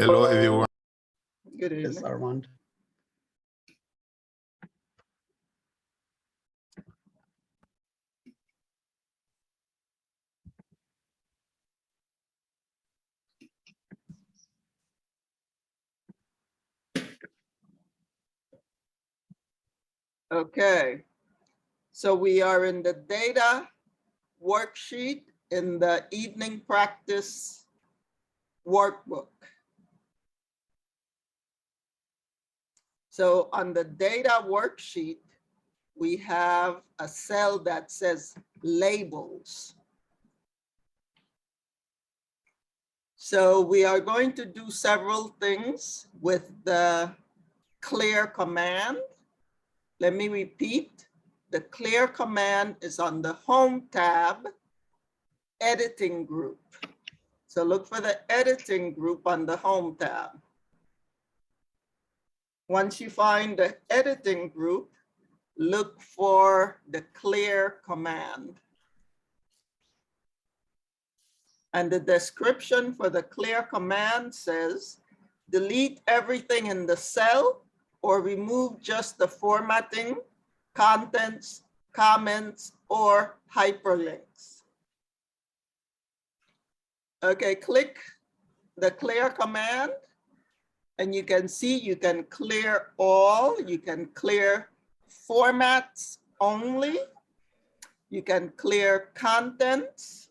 Hello, everyone. Good Yes, evening. Armand. Okay, so we are in the data worksheet in the evening practice workbook. So on the data worksheet, we have a cell that says labels. So we are going to do several things with the clear command. Let me repeat. The clear command is on the home tab, editing group. So look for the editing group on the home tab. Once you find the editing group, look for the clear command. And the description for the clear command says, delete everything in the cell or remove just the formatting, contents, comments, or hyperlinks. Okay, click the clear command and you can see you can clear all, you can clear formats only, you can clear contents,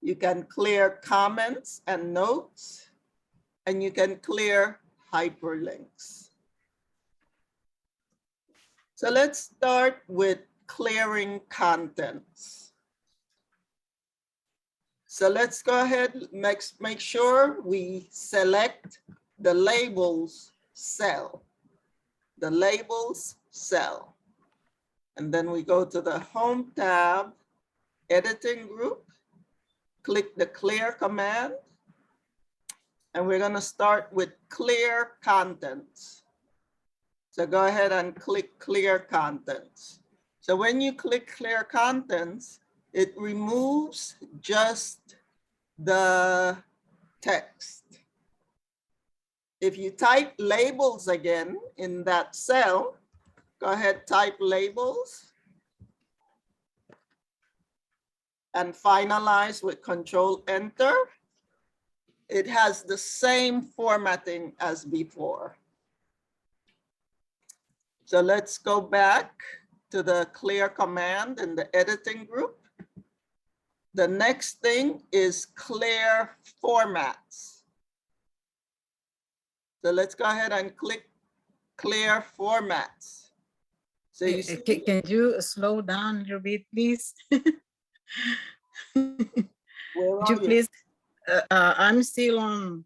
you can clear comments and notes, and you can clear hyperlinks. So let's start with clearing contents. So let's go ahead, make sure we select the labels cell, the labels cell. And then we go to the home tab, editing group, click the clear command, and we're gonna start with clear contents. So go ahead and click clear contents. So when you click clear contents, it removes just the text. If you type labels again in that cell, go ahead, type labels and finalize with Control Enter. It has the same formatting as before. So let's go back to the clear command in the editing group. The next thing is clear formats. So let's go ahead and click clear formats. So you see, Can you slow down a little bit, please? where Could you are you? please? I'm still on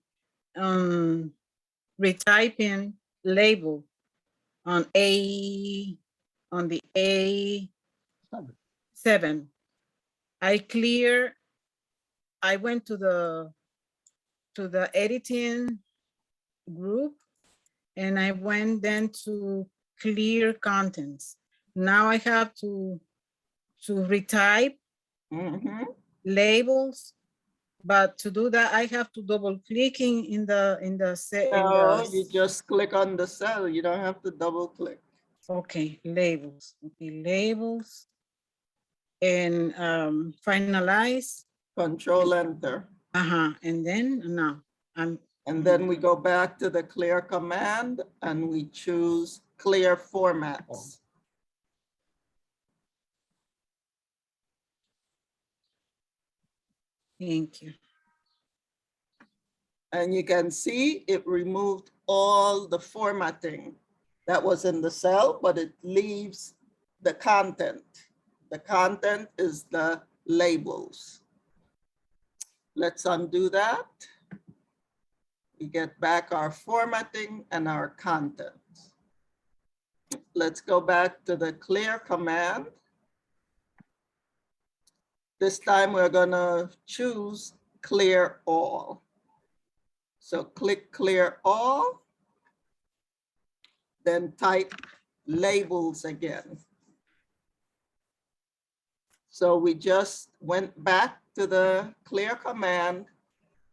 retyping label on the A7. I went to the editing group and I went then to clear contents. Now I have to retype labels, but to do that I have to double clicking in the No, you just click on the cell. You don't have to double click. okay, labels. Okay, labels and finalize. Control Enter. And then now I'm. And then we go back to the clear command and we choose clear formats. Thank you. And you can see it removed all the formatting that was in the cell, but it leaves the content. The content is the labels. Let's undo that. We get back our formatting and our content. Let's go back to the clear command. This time we're gonna choose clear all. So click clear all, then type labels again. So we just went back to the clear command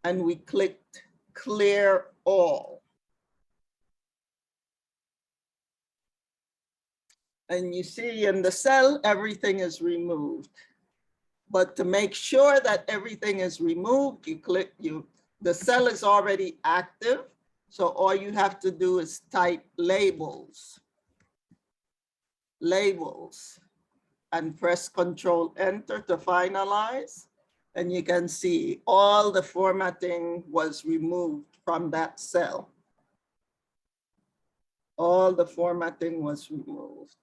and we clicked clear all. And you see in the cell, everything is removed. But to make sure that everything is removed, you click, the cell is already active. So all you have to do is type labels, labels, and press Control Enter to finalize. And you can see all the formatting was removed from that cell. All the formatting was removed.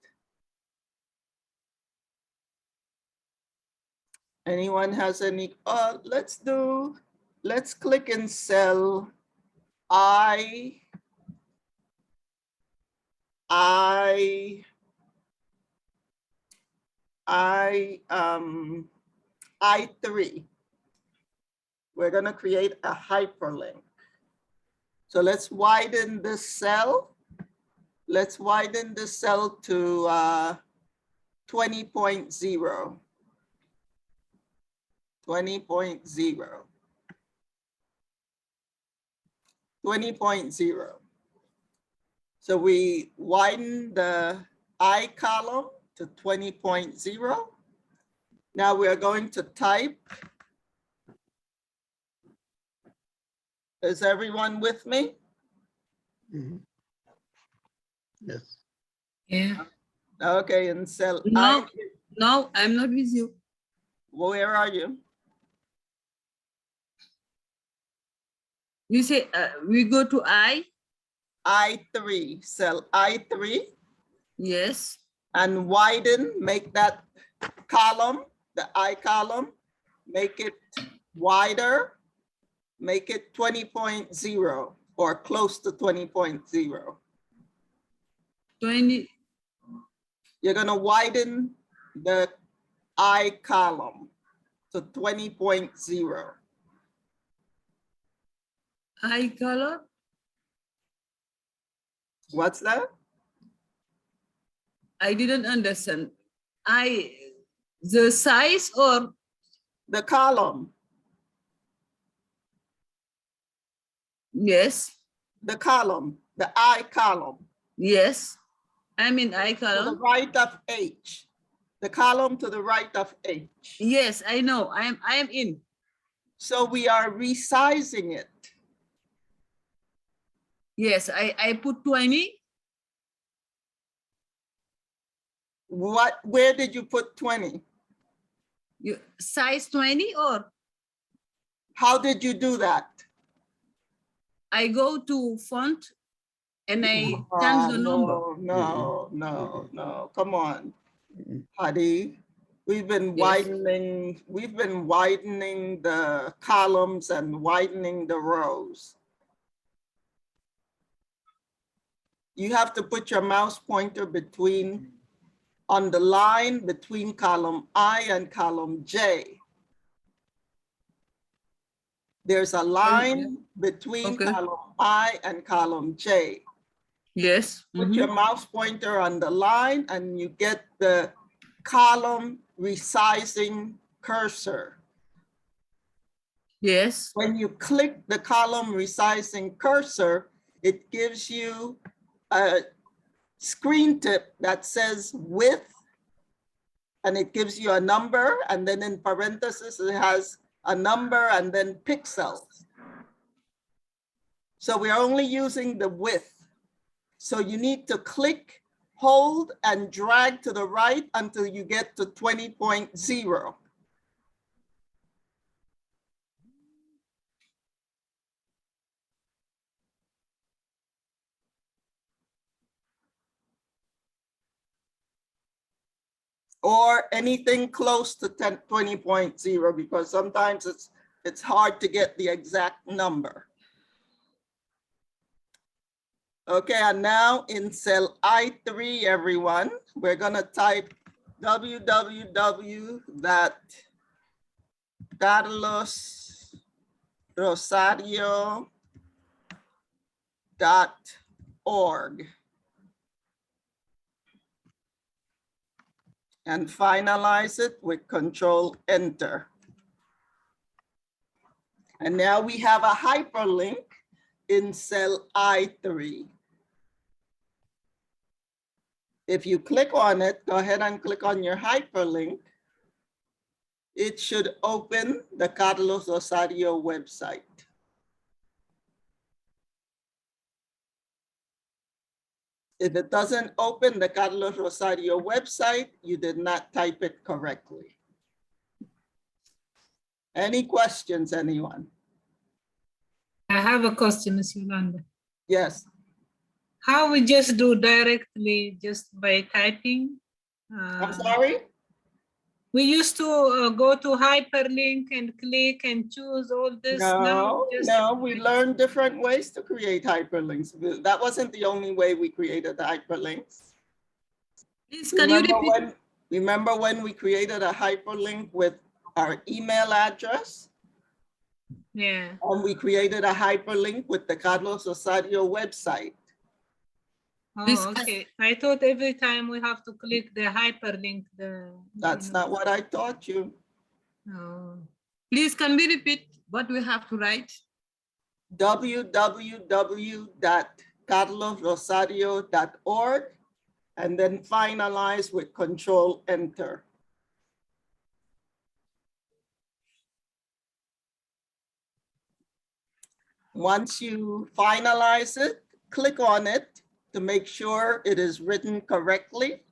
Anyone has any, let's click in cell I3. We're gonna create a hyperlink. So let's widen this cell. Let's widen the cell to 20.0. 20.0. 20.0. So we widen the I column to 20.0. Now we are going to type. Is everyone with me? Mhm. Yes. Yeah. Okay, in cell No, I, no, I'm not with you. where are you? You say we go to I? I3, cell I3, Yes. and widen, make that column, the I column, make it wider, make it 20.0 or close to 20.0. 20. You're gonna widen the I column to 20.0. I color? What's that? I didn't understand. The size or? The column, Yes. the column, the I column, Yes. I'm in I to the color. right of H. The column to the right of H. Yes, I know. I am in. So we are resizing it. Yes, I put 20. Where did you put 20? You size 20 or How did you do that? I go to font and I change the number. No. Come on, Mhm. Hadi. We've been Yes. widening the columns and widening the rows. You have to put your mouse pointer on the line between column I and column J. There's a line between Okay. column I and column J. Yes. Put your mouse pointer on the line and you get the column resizing cursor. Yes. When you click the column resizing cursor, it gives you a screen tip that says width, and it gives you a number, and then in parentheses, it has a number and then pixels. So we're only using the width. So you need to click, hold, and drag to the right until you get to 20.0. Or anything close to 20.0, because sometimes it's hard to get the exact number. Okay, and now in cell I3, everyone, we're gonna type www.carlosrosario.org and finalize it with Control Enter. And now we have a hyperlink in cell I3. If you click on it, go ahead and click on your hyperlink. It should open the Carlos Rosario website. If it doesn't open the Carlos Rosario website, you did not type it correctly. Any questions, anyone? I have a question, Ms. Yolanda. Yes. How we just do directly just by typing? I'm sorry? We used to go to hyperlink and click and choose all this. Now No, we learned different ways to create hyperlinks. That wasn't the only way we created the hyperlinks. Please, can you repeat? Remember when we created a hyperlink with our email address? Yeah. And we created a hyperlink with the Carlos Rosario website. Oh, okay. I thought every time we have to click the hyperlink. That's not what I taught you. Oh. Please, can we repeat what we have to write? www.carlosrosario.org and then finalize with Control Enter. Once you finalize it, click on it to make sure it is written correctly.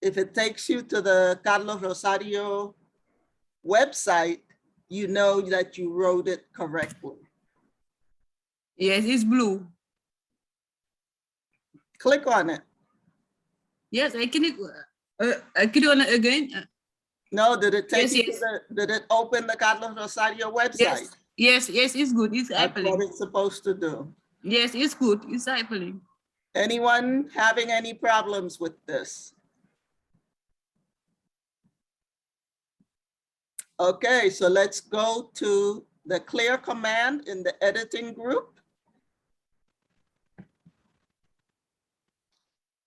If it takes you to the Carlos Rosario website, you know that you wrote it correctly. Yes, it's blue. Click on it. Yes, I click on it again. No, did it take Yes, you yes. to did it open the Carlos Rosario website? Yes, it's good. It's That's what hyperlink. it's supposed to do. Yes, it's good. It's hyperlink. Anyone having any problems with this? Okay, so let's go to the clear command in the editing group.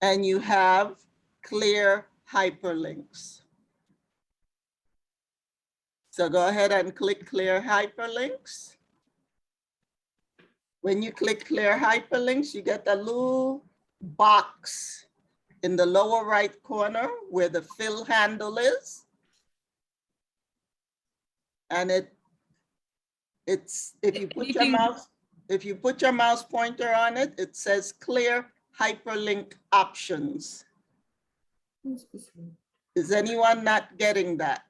And you have clear hyperlinks. So go ahead and click clear hyperlinks. When you click clear hyperlinks, you get a little box in the lower right corner where the fill handle is. And it's if you put your mouse pointer on it, it says clear hyperlink options. Is anyone not getting that?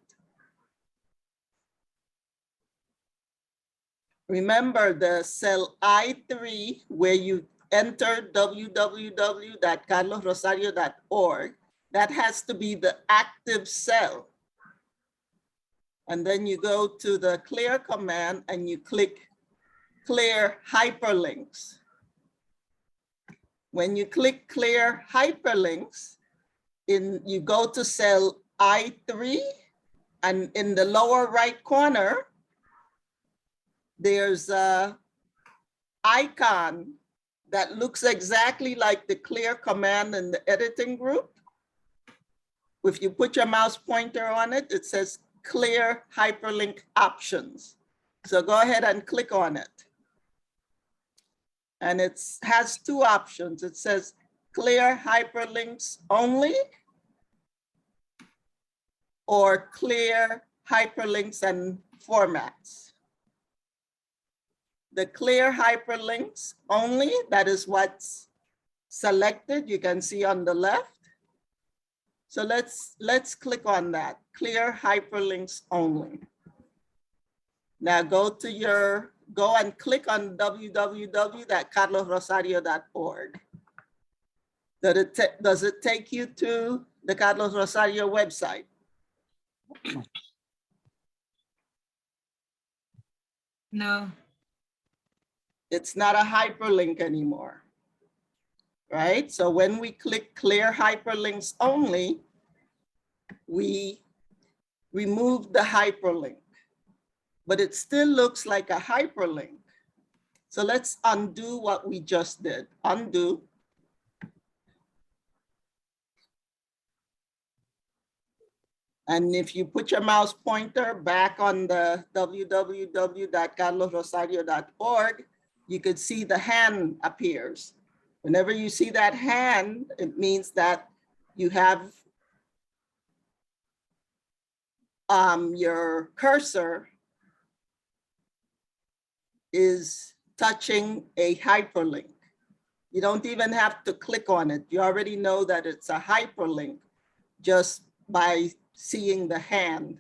Remember the cell I3 where you enter www.carlosrosario.org, that has to be the active cell. And then you go to the clear command and you click clear hyperlinks. When you click clear hyperlinks, you go to cell I3 and in the lower right corner, there's a icon that looks exactly like the clear command in the editing group. If you put your mouse pointer on it, it says clear hyperlink options. So go ahead and click on it. And it has two options. It says clear hyperlinks only or clear hyperlinks and formats. The clear hyperlinks only, that is what's selected. You can see on the left. So let's click on that, clear hyperlinks only. Now go and click on www.carlosrosario.org. Does it take you to the Carlos Rosario website? No. It's not a hyperlink anymore, right? So when we click clear hyperlinks only, we remove the hyperlink, but it still looks like a hyperlink. So let's undo what we just did. Undo. And if you put your mouse pointer back on the www.carlosrosario.org, you could see the hand appears. Whenever you see that hand, it means that you have your cursor is touching a hyperlink. You don't even have to click on it. You already know that it's a hyperlink just by seeing the hand.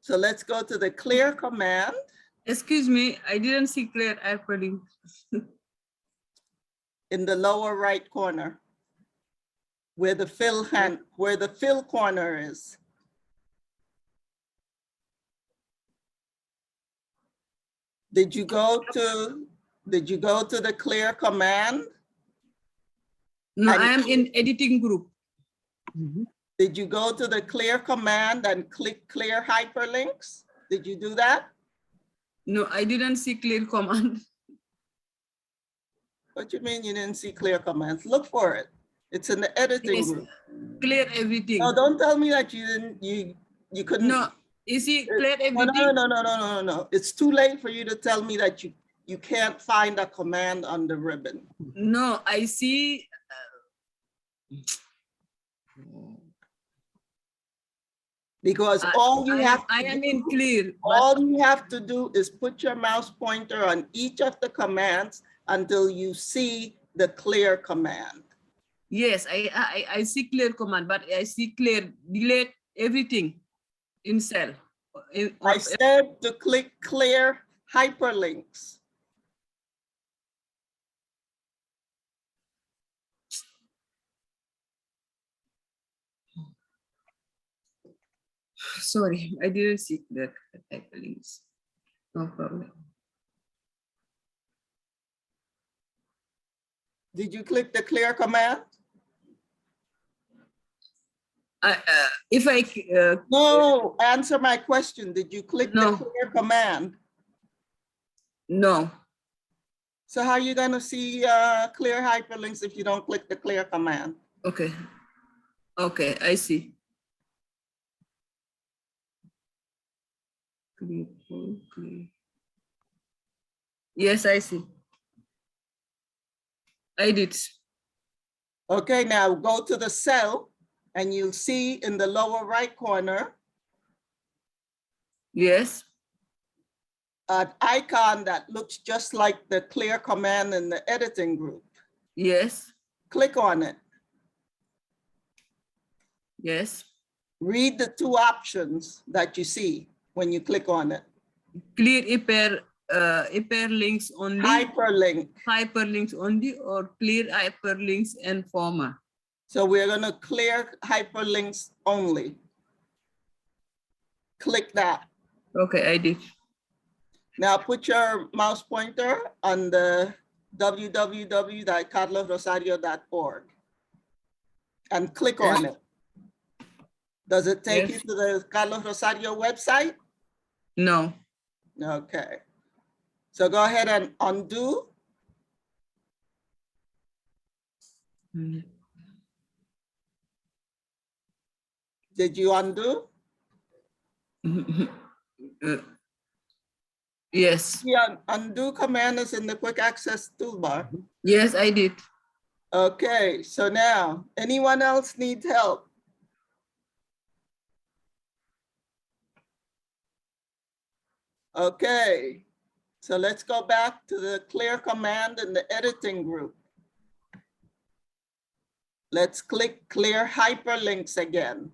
So let's go to the clear command. Excuse me, I didn't see clear hyperlink. In the lower right corner, where the fill corner is. Did you go to the clear command? No, And- I am in editing group. Mhm. Did you go to the clear command and click clear hyperlinks? Did you do that? No, I didn't see clear command. What you mean you didn't see clear commands? Look for it. It's in the editing Yes, group. clear everything. No, don't tell me that you didn't, you couldn't. No, you see clear No, everything. no. It's too late for you to tell me that you can't find a command on the ribbon. No, I see. Because all you have I to am do, in clear. But all you have to do is put your mouse pointer on each of the commands until you see the clear command. yes, I see clear command, but I see clear delete everything in cell. I said to click clear hyperlinks. Sorry, I didn't see that hyperlinks. No problem. Did you click the clear command? If I No, answer my question. Did you click No. the clear command? no, So how are you gonna see clear hyperlinks if you don't click the clear command? okay, okay, I see. Clear, clear. Yes, I see. I did. Okay, now go to the cell and you'll see in the lower right corner Yes, an icon that looks just like the clear command in the editing group. yes, Click on it. yes. Read the two options that you see when you click on it. Clear hyperlinks only, Hyperlink. hyperlinks only, or clear hyperlinks and format. So we're gonna clear hyperlinks only. Click that. Okay, I did. Now put your mouse pointer on the www.carlosrosario.org and click on it. Does it take Yes. you to the Carlos Rosario website? No, Okay. So go ahead and undo. Did you undo? Yes, The undo command is in the quick access toolbar. yes, I did. Okay, so now anyone else needs help? Okay, so let's go back to the clear command in the editing group. Let's click clear hyperlinks again.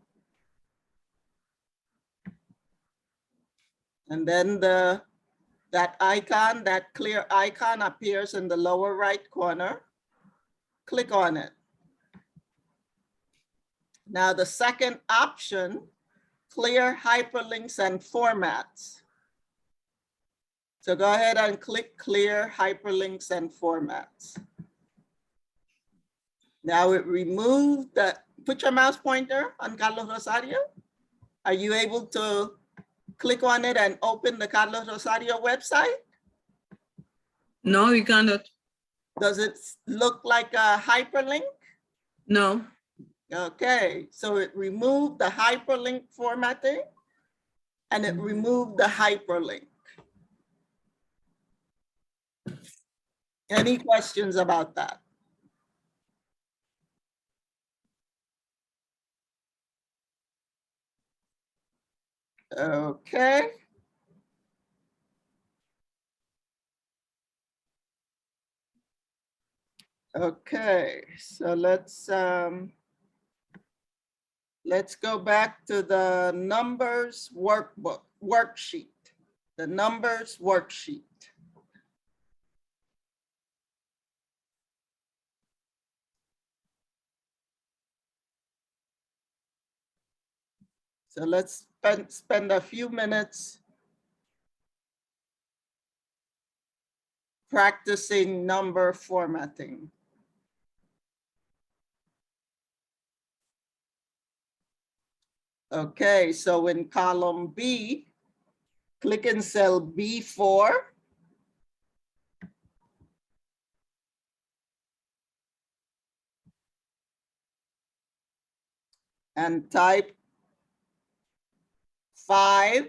And then that icon, that clear icon appears in the lower right corner. Click on it. Now the second option, clear hyperlinks and formats. So go ahead and click clear hyperlinks and formats. Now it removed that, put your mouse pointer on Carlos Rosario. Are you able to click on it and open the Carlos Rosario website? No, we cannot. Does it look like a hyperlink? No, Okay, so it removed the hyperlink formatting and it removed the hyperlink. Any questions about that? Okay. Okay, so let's go back to the numbers worksheet. The numbers worksheet. So let's spend a few minutes practicing number formatting. Okay, so in column B, click in cell B4. And type 5.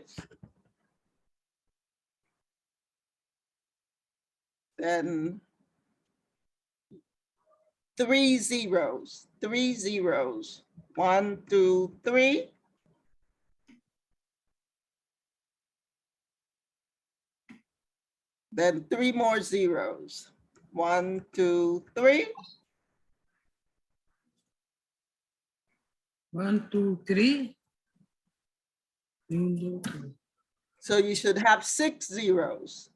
Then 3 zeros, 3 zeros. 1, 2, 3. Then 3 more zeros. 1, 2, 3. 1, 2, 3. So you should have 6 zeros.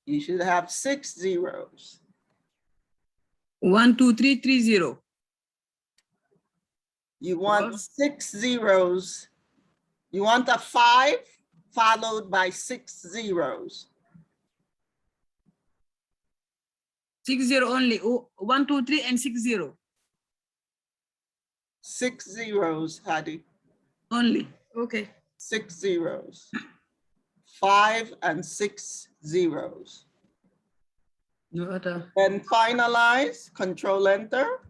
You should have 6 zeros. 1, 2, 3, 3, 0. You want Well- 6 zeros. You want a 5 followed by 6 zeros. 6, 0 only. 1, 2, 3, and 6, 0 6 zeros, Hadi. only. Okay. 6 zeros. 5 and 6 zeros. No other. Then finalize, Control Enter.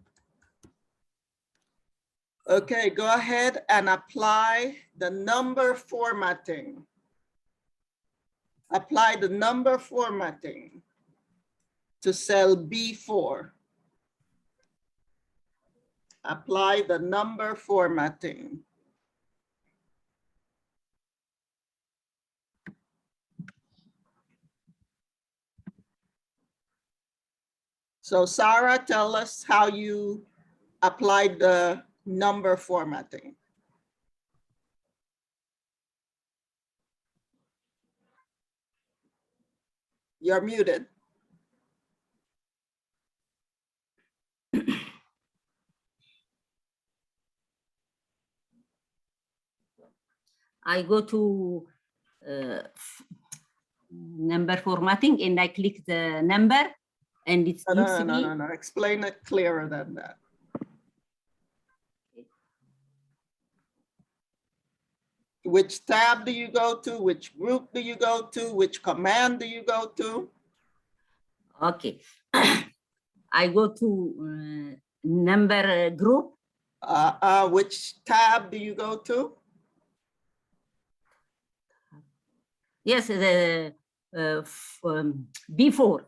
Okay, go ahead and apply the number formatting. Apply the number formatting to cell B4. Apply the number formatting. So Sarah, tell us how you applied the number formatting. You're muted. I go to number formatting and I click the number and it No, gives no, no, me. no, no. Explain it clearer than that. Which tab do you go to? Which group do you go to? Which command do you go to? Okay. I go to number group. Which tab do you go to? Yes, the before.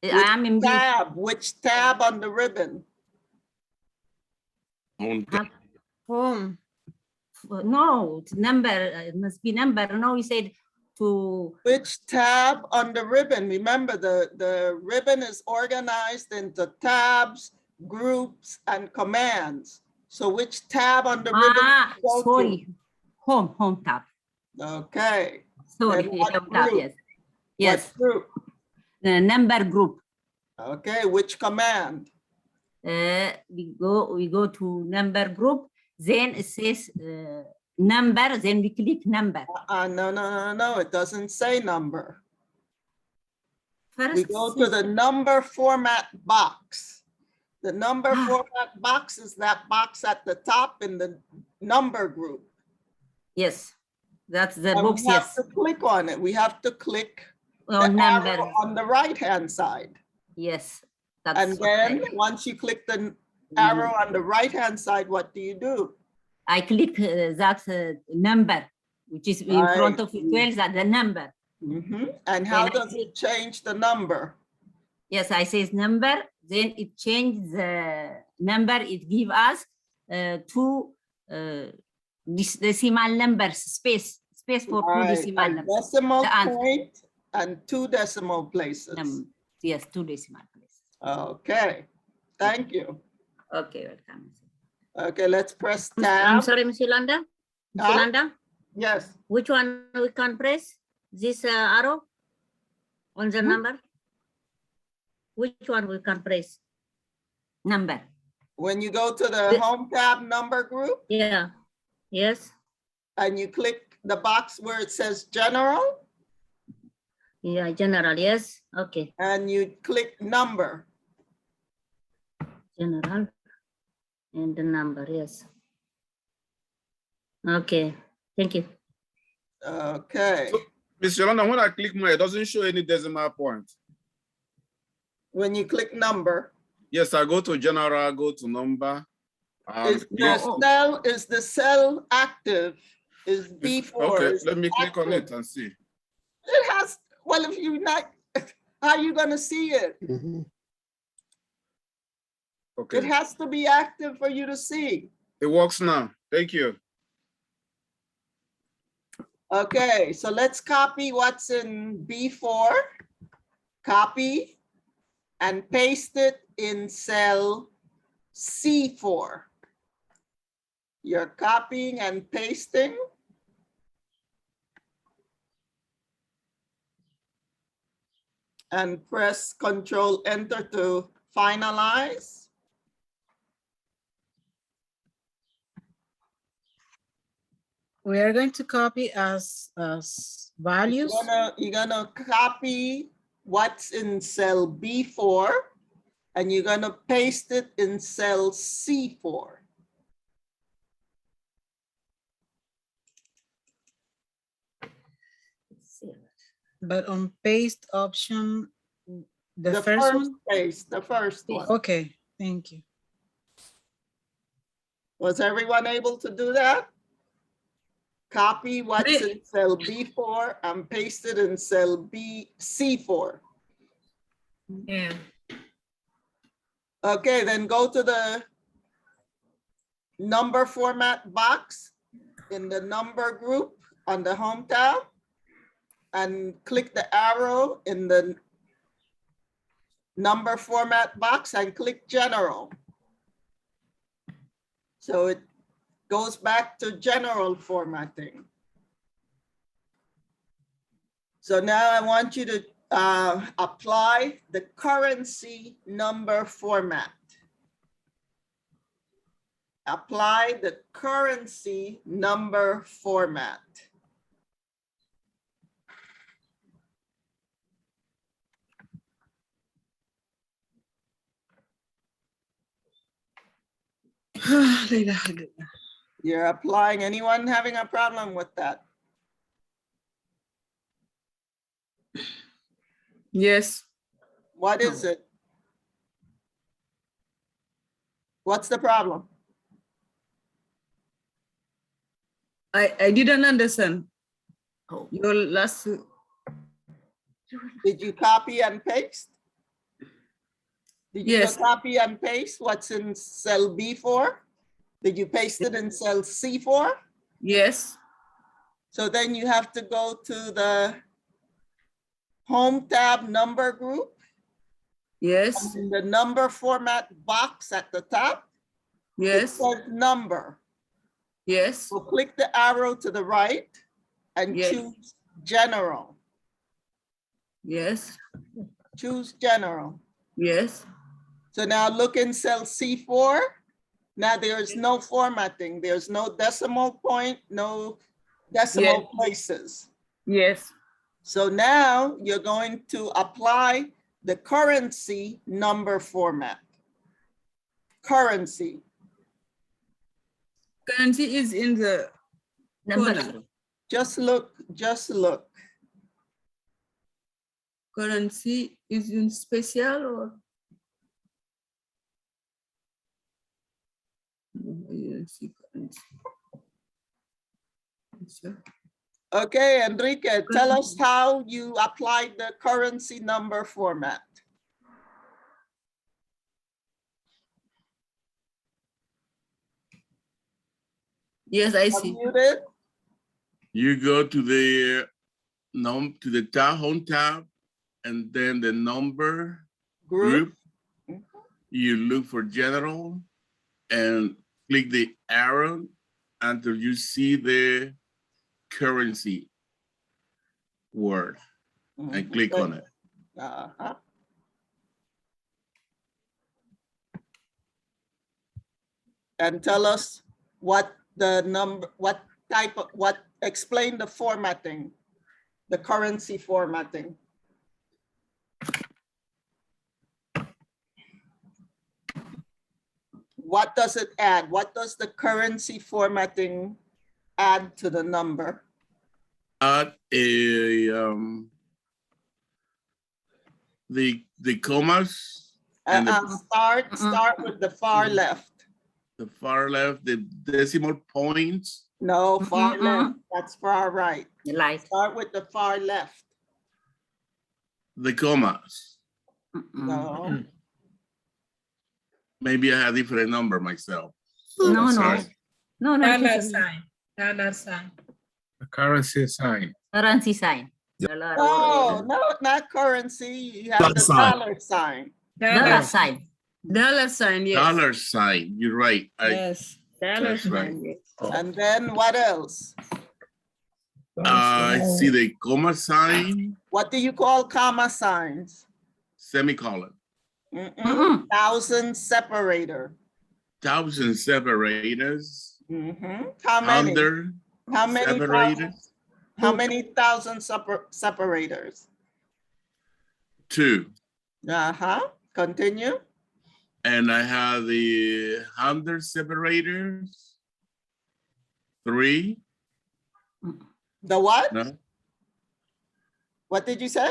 I am in Tab, which tab on the ribbon? Home. No, it's number, it must be number. No, you said to, Which tab on the ribbon? Remember, the ribbon is organized into tabs, groups, and commands. So which tab on the ribbon? do you go to? sorry, home tab. Okay. Sorry, Then what home tab, group? yes. Yes, What group? the number group. Okay, which command? We go to number group, then it says number, then we click number. No, it doesn't say number. First, We go to the number format box. The number format box is that box at the top in the number group. yes, that's the And box, we have yes. to click on it. We have to click the On number, arrow on the right-hand side. yes. That's And what then once you click the arrow on the right-hand side, what do you do? I click that number, which is in front Right. of 12, that the number. And how Then I does it change the number? Yes, I says number, then it changes the number, it give us two decimal numbers, space for two Right, decimal a numbers. decimal The answer. point and 2 decimal places. Yes, two decimal places. Okay, thank you. Okay, welcome. Okay, let's press I'm tab. sorry, Mr. Landa. Mr. Huh? Landa, Yes, which one we can press? This arrow on the number? Which one we can press? Number. when you go to the home tab number group Yeah. Yes. and you click the box where it says general Yeah, general. Yes. Okay. and you click number. General and the number. Yes. Okay. Thank you. Okay, Mr. London, when I click more, it doesn't show any decimal point. when you click number, Yes, I go to general, go to number. is the cell active? Is B4? Okay, is let me click on active? it and see. It has, well, if you not, how are you gonna see it? Mhm. It Okay, has to be active for you to see. it works now. Thank you. Okay, so let's copy what's in B4. Copy and paste it in cell C4. You're copying and pasting. And press Control Enter to finalize. We are going to copy as values. You're gonna copy what's in cell B4 and you're gonna paste it in cell C4. But on paste option, the first one? Paste, the first one. Okay, thank you. Was everyone able to do that? Copy what's in cell B4 and paste it in cell C4. Yeah. Okay, then go to the number format box in the number group on the home tab and click the arrow in the number format box and click general. So it goes back to general formatting. So now I want you to apply the currency number format. Apply the currency number format. You're applying, anyone having a problem with that? Yes. What is it? What's the problem? I didn't understand. Your last. Did you copy and paste? Did you Yes. copy and paste what's in cell B4? Did you paste it in cell C4? Yes. So then you have to go to the home tab number group. Yes. In the number format box at the top, it Yes. says number. Yes. So click the arrow to the right and Yes. choose general. Yes. Choose general. Yes. So now look in cell C4. Now there's no formatting. There's no decimal point, no decimal places. Yes. So now you're going to apply the currency number format. Currency. Currency is in the Number. corner. Just look, just look. Currency is in special or? No, I didn't see currency. Sure. Okay, Enrique, tell us how you applied the currency number format. Yes, I see. Unmuted? You go to the home tab, and then the number Group? group. You look for general and click the arrow until you see the currency word and click on it. Uh-huh. And tell us what the number, what type of, explain the formatting, the currency formatting. What does it add? What does the currency formatting add to the number? Add a the commas and Start with the far left. the far left, the decimal points. No, far left. That's far right. Light. Start with the far left. The commas. No. Maybe I have different number myself. No, no. Sorry. No, no. Dollar it's a sign. Dollar sign. The currency sign. Currency sign. Dollar No, or no, not currency. You have the Sign. dollar sign. dollar sign. Dollar sign, yes. Dollar sign, you're right. Yes. Dollar That's right. sign, yes. And then what else? I see the comma sign, What do you call comma signs? semicolon, Thousand separator. thousand separators, How many? under How many separators, thousands? How many thousand separators? 2. Continue. And I have the under separators, 3. The what? No, What did you say?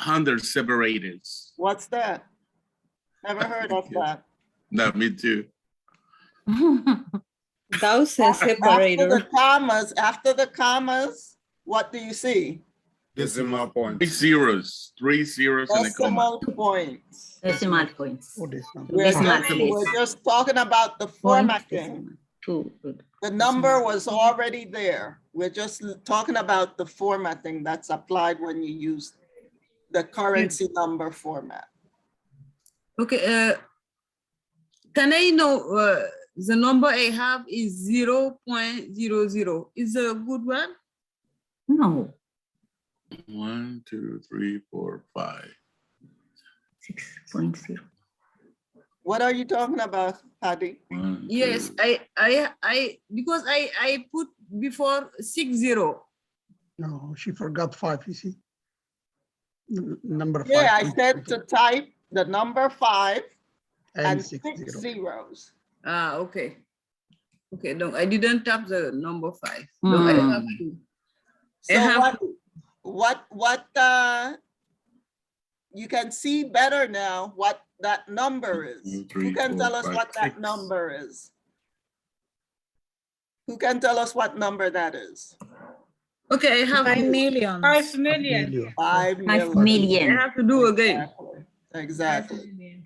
under separators. What's that? Never heard of that. No, me too. Thousand separator. After the commas, what do you see? Three Decimal point. zeros, 3 zeros and a comma. Decimal points. Decimal points. What is number? Decimal place. We're just talking about the Point, formatting. decimal. Two. The number was already there. We're just talking about the formatting that's applied when you use the currency number format. Okay, can I know the number I have is 0.00. Is a good one? No. 1, 2, 3, 4, 5. 6.0. What are you talking about, Hadi? 1, Yes, 2. I because I put before 60. No, she forgot 5, you see. Number 5. Yeah, I said to type the number 5 and 6 60. zeros. Ah, okay. Okay, no, I didn't tap the number 5. No, I have to. So have what you can see better now what that number is. 1, 2, 3, Who can 4, tell us 5, what that 6. number is? Who can tell us what number that is? Okay, I have 5 to. million. 5 million. 5 million. 5 million. I have to do again. Exactly. 5 million.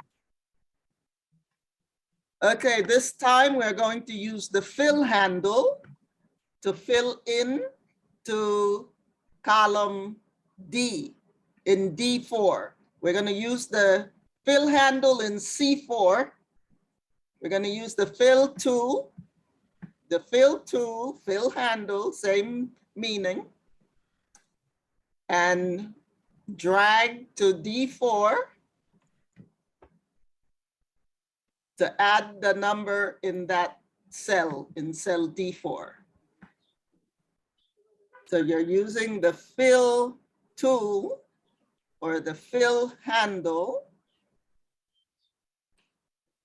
Okay, this time we're going to use the fill handle to fill in to column D in D4. We're going to use the fill handle in C4. We're going to use the fill tool, fill handle, same meaning, and drag to D4 to add the number in that cell, in cell D4. So you're using the fill tool or the fill handle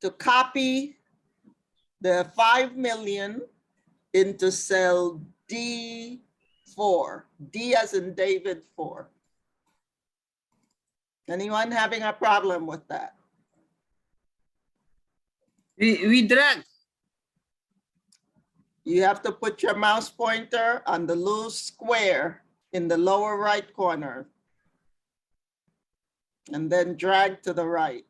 to copy the 5 million into cell D4, D as in David 4. Anyone having a problem with that? We drag. You have to put your mouse pointer on the little square in the lower right corner. And then drag to the right.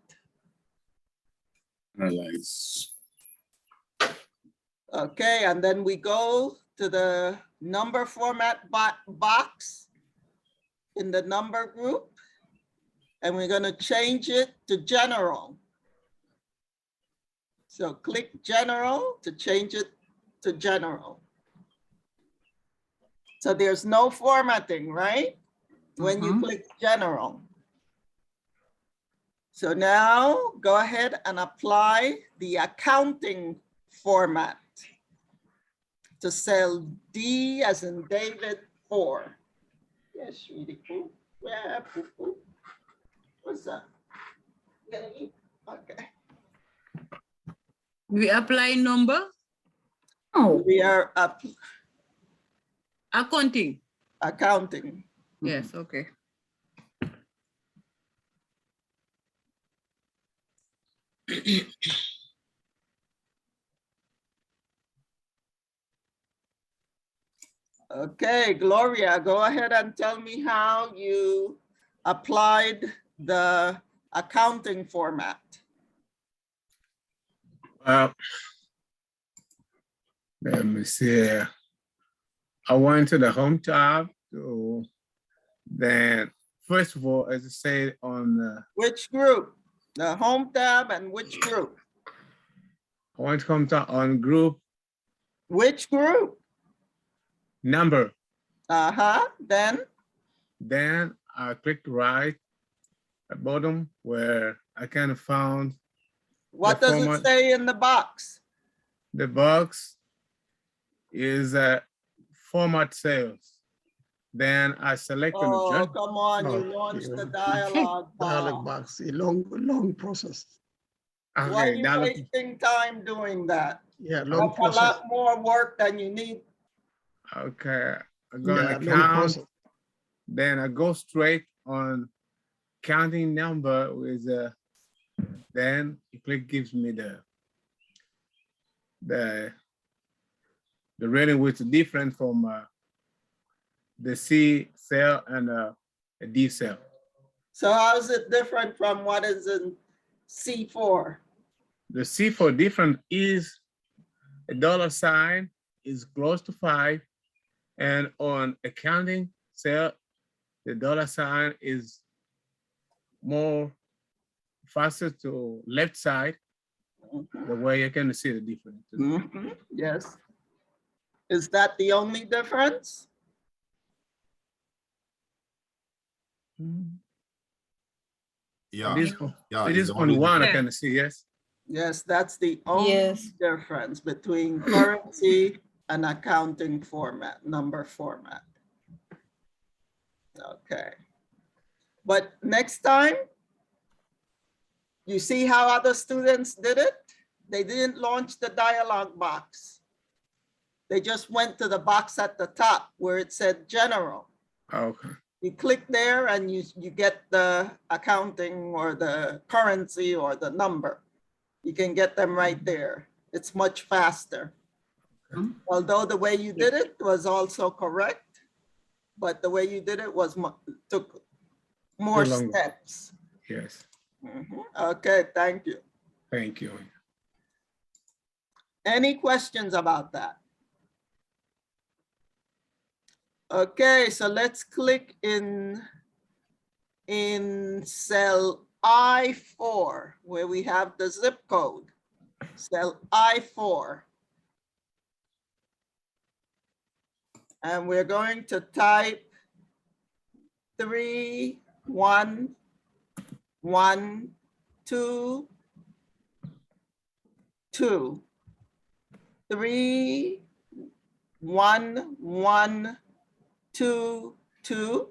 Analyze. Okay, and then we go to the number format box in the number group. And we're gonna change it to general. So click general to change it to general. So there's no formatting, right? When you click general. So now go ahead and apply the accounting format to cell D as in David 4. Yes, sweetie poo. Yeah, poo poo. What's that? You gonna eat? Okay. We apply number, Oh, We are up accounting. accounting. Yes, okay. Okay, Gloria, go ahead and tell me how you applied the accounting format. Let me see. I went to the home tab to then, first of all, as I said on the, Which group? The home tab and which group? I went to home tab on group Which group? number. Then, I clicked right at bottom where I kind of found what The does it format- say in the box? the box is format cells. Then I selected the Oh, judge. come on, you Oh, launched you the want- dialogue Dialog box. box, a long process. Why are Okay, you now look, wasting time doing that? Yeah, long That's a process. lot more work than you need. okay, I go on Yeah, the long count. process. Then I go straight on counting number with then you click gives me the rating which is different from the C cell and a D cell. So how is it different from what is in C4? The C for different is a dollar sign is close to 5, and on accounting cell, the dollar sign is more faster to left side, the way you can see the difference. Mhm, yes. Is that the only difference? Yeah, It is, yeah, it it's is the only only one I difference. can see, yes. Yes, that's the only Yes. difference between currency and accounting format, number format. Okay. But next time, you see how other students did it? They didn't launch the dialog box. They just went to the box at the top where it said general. Okay. You click there and you get the accounting or the currency or the number. You can get them right there. It's much faster. Although the way you did it was also correct, but the way you did it was took more Too long. steps. Yes, Okay, thank you. thank you. Any questions about that? Okay, so let's click in cell I4 where we have the zip code, cell I4. And we're going to type 3, 1, 1, 2, 2. 3, 1, 1, 2, 2.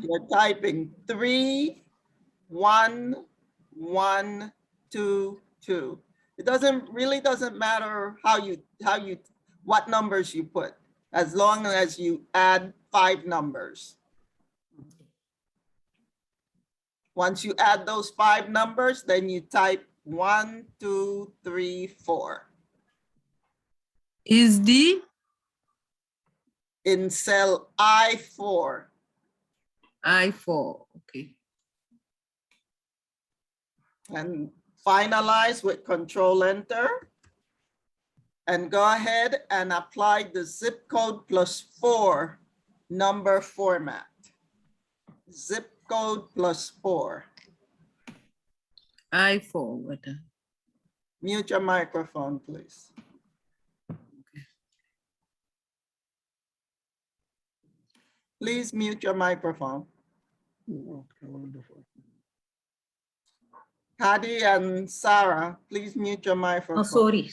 You're typing 3, 1, 1, 2, 2. It really doesn't matter what numbers you put, as long as you add 5 numbers. Once you add those 5 numbers, then you type 1, 2, 3, 4. Is the in cell I4. I4, okay. And finalize with Control Enter. And go ahead and apply the zip code +4 number format. Zip code +4. I4, what? Mute your microphone, please. Please mute your microphone. Okay, wonderful. Hadi and Sarah, please mute your microphone. Oh, sorry.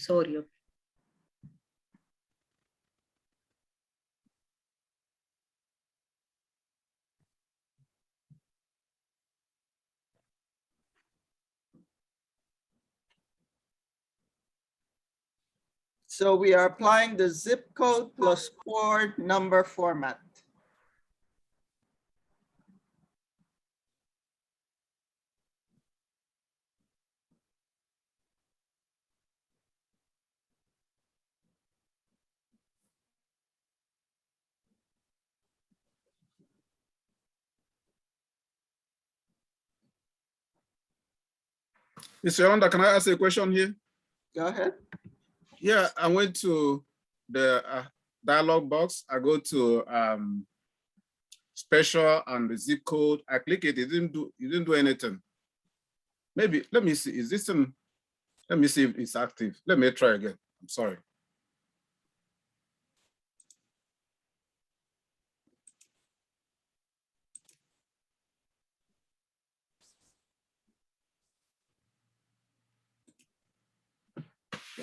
So we are applying the zip code +4 number format. Mr. Yolanda, can I ask a question here? Go ahead. Yeah, I went to the dialog box. I go to special and the zip code. I click it. It didn't do anything. Maybe let me see. Is this in? Let me see if it's active. Let me try again. I'm sorry.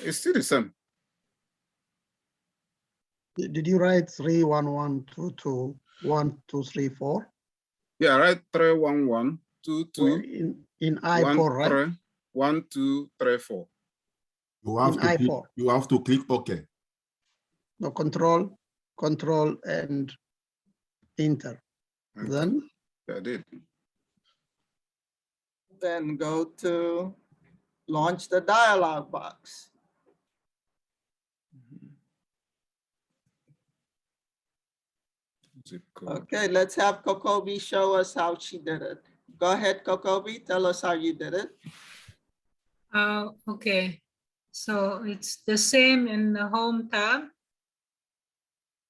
It's still the same. Did you write 311221234? Yeah, right. 31122. In I4, right? 1234. You have In to click, I4. you have to click OK. No, control and enter. Then Yeah, I did. Then go to launch the dialog box. Zip code. Okay, let's have Kokobi show us how she did it. Go ahead, Kokobi, tell us how you did it. Okay, so it's the same in the home tab,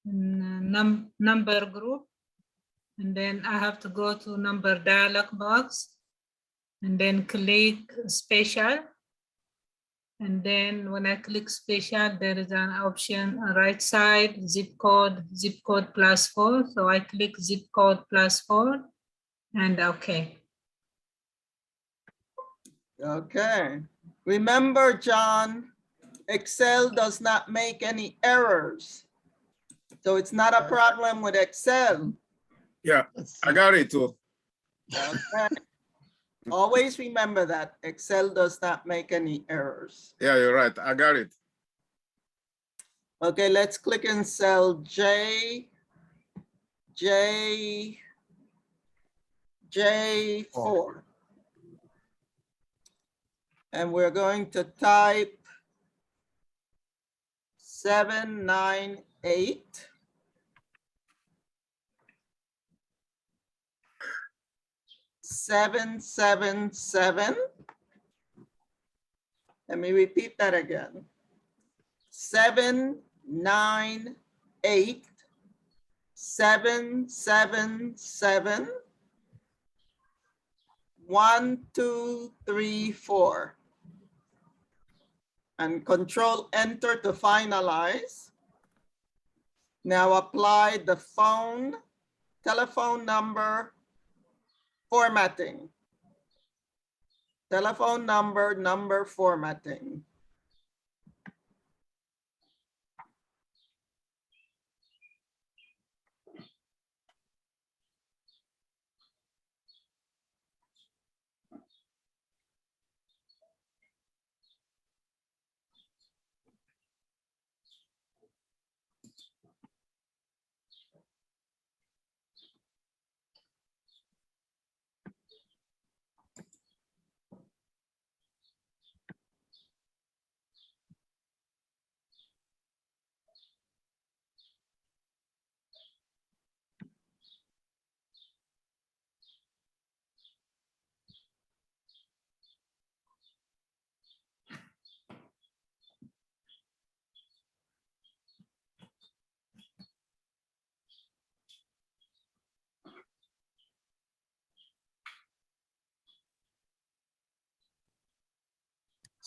in number group. And then I have to go to number dialog box and then click special. And then when I click special, there is an option on right side, zip code +4. So I click zip code +4 and okay. Okay, remember, John, Excel does not make any errors. So it's not a problem with Excel. Yeah, I got it too. Okay. Always remember that Excel does not make any errors. Yeah, you're right. I got it. Okay, let's click in cell J4. And we're going to type 798. Seven, seven, seven. Let me repeat that again. 798 777 1234. And Control Enter to finalize. Now apply the telephone number formatting. Telephone number formatting.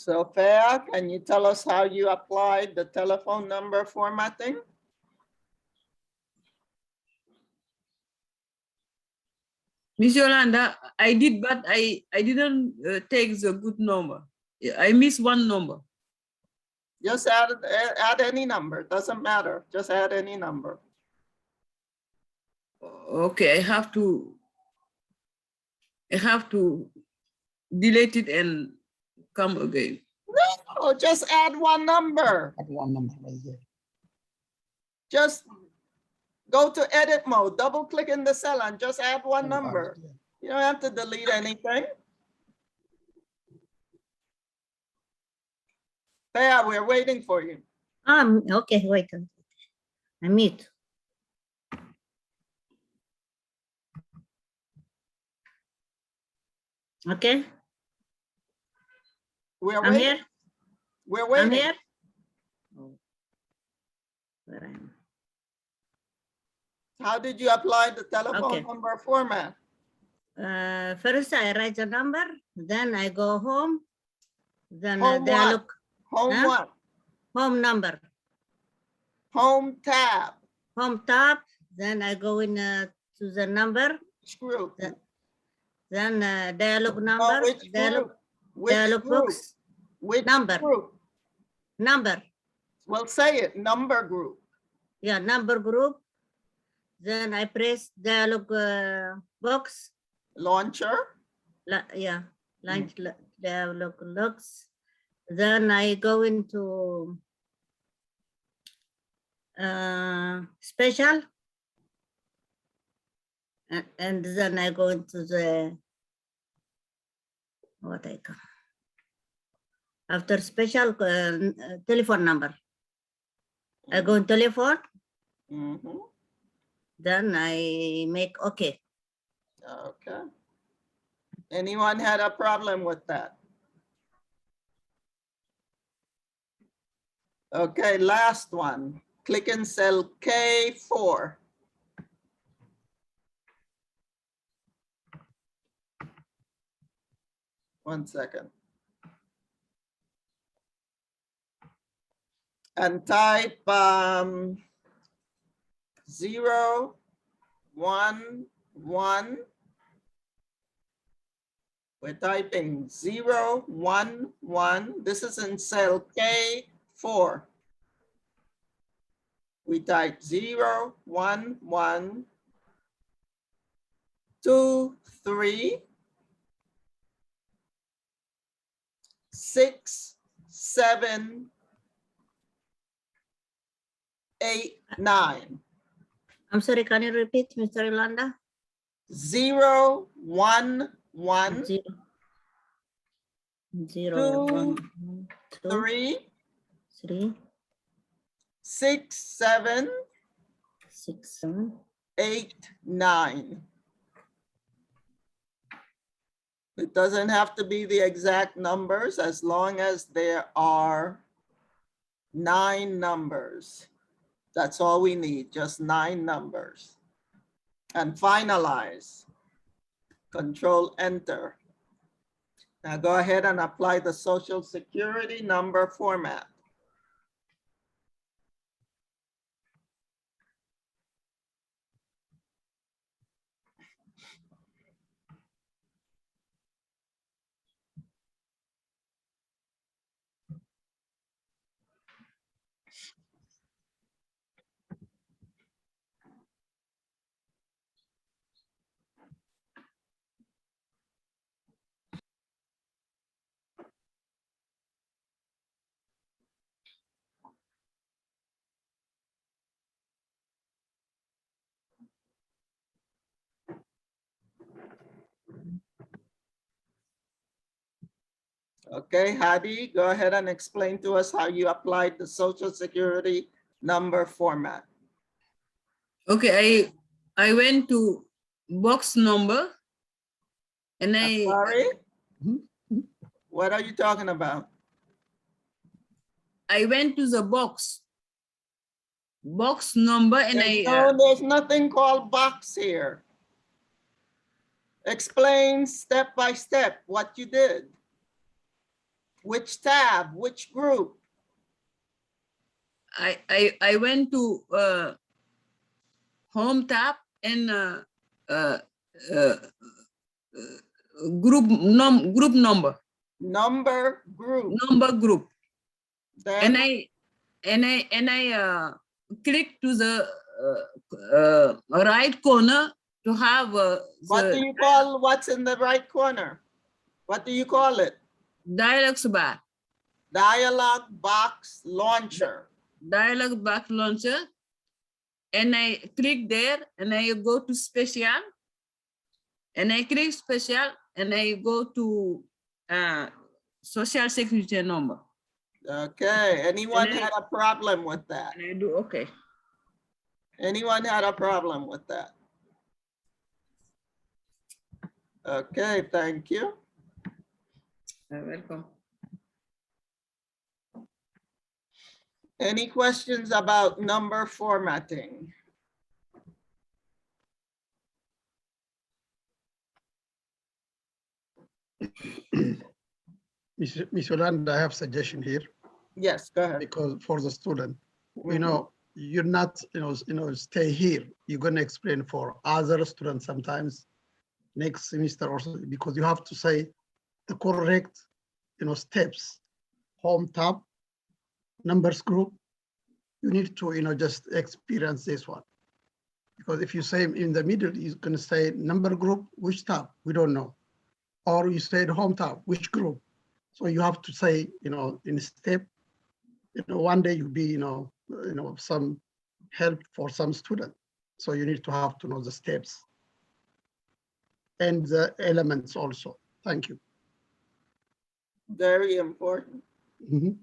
So Fea, can you tell us how you applied the telephone number formatting? Miss Yolanda, I did, but I didn't take the good number. I missed one number. Just add any number, doesn't matter. Just add any number. Okay, I have to delete it and come again. No, just add one number. Add one number right there. Just go to edit mode, double click in the cell and just add one number. You don't have to delete anything. Thea, we're waiting for you. Okay, wait. I mute. Okay, We're I'm waiting. here. We're I'm waiting. here. Oh, where I am. How did you apply the telephone Okay. number format? First I write the number, then I go home, then Home they what? look Home Huh? what? home number, Home tab. home tab, then I go in to the number, Which group? then dialog No, number, which group? Which dialog group? box, Which Number. group? number, Well, say it, number group. yeah, number group. Then I press dialog box, Launcher. yeah, launch dialog looks. Then I go into special, and then I go into the what I call after special telephone number. I go in telephone, Mhm. then I make okay. Okay. Anyone had a problem with that? Okay, last one. Click in cell K4. One second. And type 0, 1, 1. We're typing 0, 1, 1. This is in cell K4. We type 0, 1, 1, 2, 3, 6, 7, 8, 9. I'm sorry, can you repeat, Mr. Yolanda? 0, 1, 1, Zero, zero, Two, 1, 2, 3, 3, 6, 7, 6, 7. 8, 9. It doesn't have to be the exact numbers as long as there are 9 numbers. That's all we need, just 9 numbers. And finalize. Control Enter. Now go ahead and apply the Social Security number format. Okay, Hadi, go ahead and explain to us how you applied the Social Security number format. Okay, I went to box number and I'm I sorry? Mhm. What are you talking about? went to the box number and There's nothing called box here. Explain step by step what you did. Which tab, which group? I went to home tab and group number Number group. group. Then And I click to the right corner to have what do the you call what's in the right corner? What do you call it? dialogues bar. Dialog box launcher. Dialog box launcher, and I click there and I go to special, and I click special and I go to social security number. Okay, anyone And I- had a problem with that? And I do okay. Anyone had a problem with that? Okay, thank you. You're welcome. Any questions about number formatting? Ms. Yolanda, I have suggestion here Yes, go ahead. because for the student, Mhm. you know, you're not, stay here. You're gonna explain for other students sometimes next semester also, because you have to say the correct, steps, home tab, numbers group. You need to, just experience this one. Because if you say in the middle, you're gonna say number group, which tab? We don't know. Or you said home tab, which group? So you have to say, in step, one day you'll be, some help for some student. So you need to have to know the steps and the elements also. Thank you. Very important. Mhm.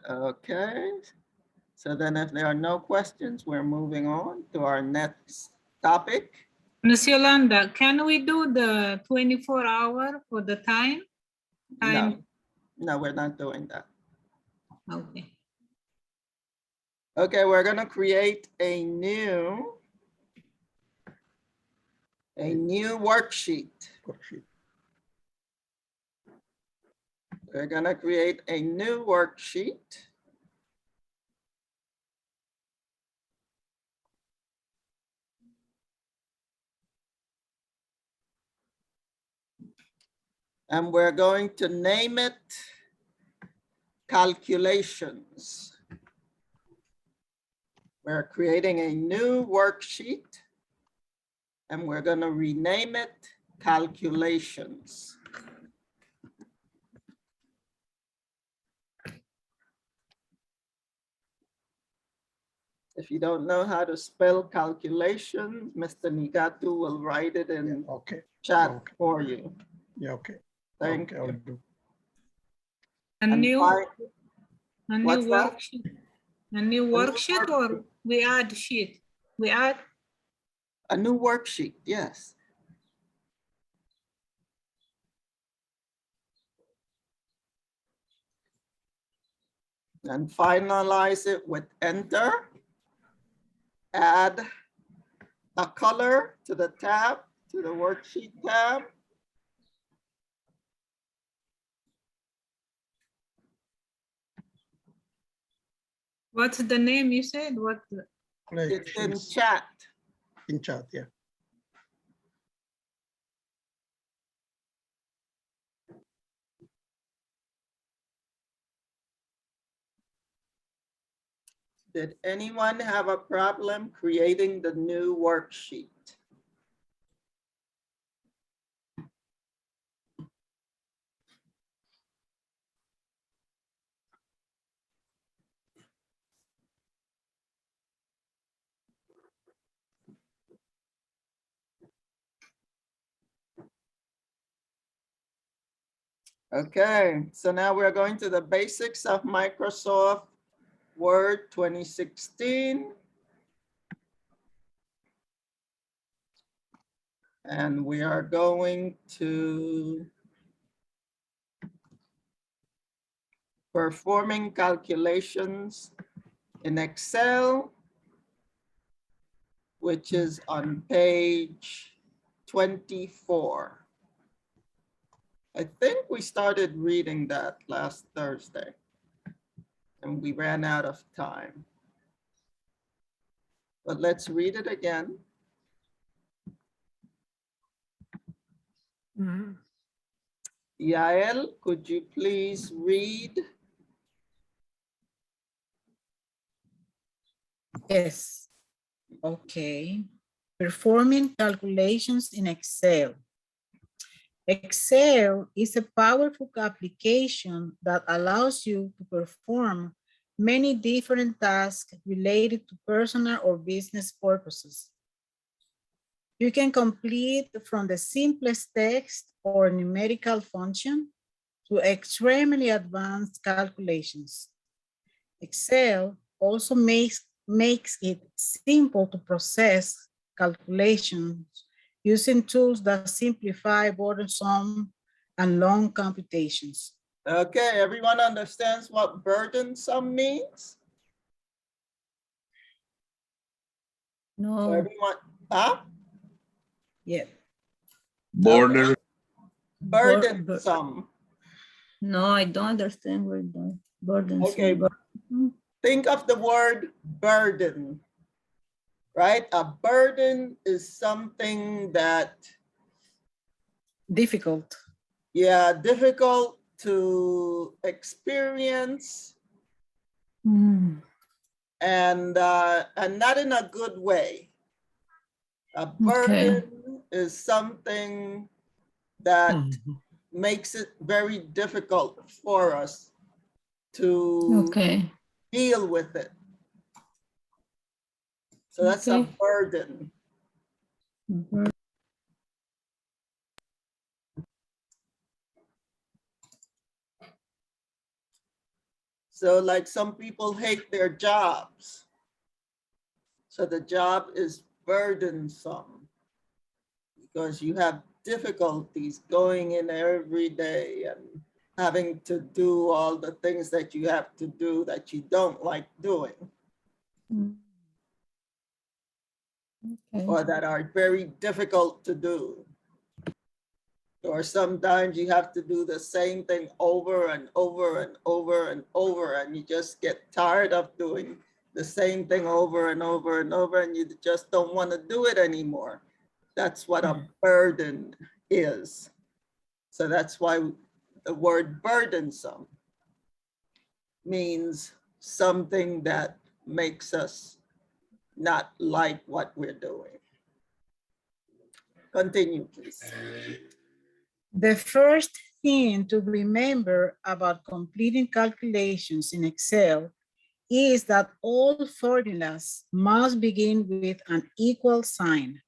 Okay. So then if there are no questions, we're moving on to our next topic. Ms. Yolanda, can we do the 24-hour for the time? No, no, we're not doing that. Okay. Okay, we're gonna create a new worksheet. Worksheet. We're gonna create a new worksheet. And we're going to name it calculations. We're creating a new worksheet and we're gonna rename it calculations. If you don't know how to spell calculation, Mr. Nigatu will write it in Okay. chat Okay. for you. Yeah, okay. Thank Okay, I'll you. do. A And new what's that? worksheet. A new worksheet or we add sheet? We add, A new worksheet, yes. And finalize it with enter. Add a color to the tab, to the worksheet tab. what's the name you said? What? It's in Calculations. chat. In chat, yeah. Did anyone have a problem creating the new worksheet? Okay, so now we're going to the basics of Microsoft Word 2016. And we are going to performing calculations in Excel, which is on page 24. I think we started reading that last Thursday and we ran out of time. But let's read it again. Yael, could you please read? Yes. Okay. Performing calculations in Excel. Excel is a powerful application that allows you to perform many different tasks related to personal or business purposes. You can complete from the simplest text or numerical function to extremely advanced calculations. Excel also makes it simple to process calculations using tools that simplify burdensome and long computations. Okay, everyone understands what burdensome means? No. Everyone, huh? Yeah. Border, Burdensome. No, I don't understand word burdensome. Okay. Think of the word burden, right? A burden is something that, Difficult. yeah, difficult to experience and not in a good way. A burden is something that makes it very difficult for us to deal with it. So that's a burden. So like some people hate their jobs. So the job is burdensome because you have difficulties going in every day and having to do all the things that you have to do that you don't like doing. Or that are very difficult to do. Or sometimes you have to do the same thing over and over and over and over, and you just get tired of doing the same thing over and over and over, and you just don't want to do it anymore. That's what a burden is. So that's why the word burdensome means something that makes us not like what we're doing. Continue, please. The first thing to remember about completing calculations in Excel is that all formulas must begin with an equal sign.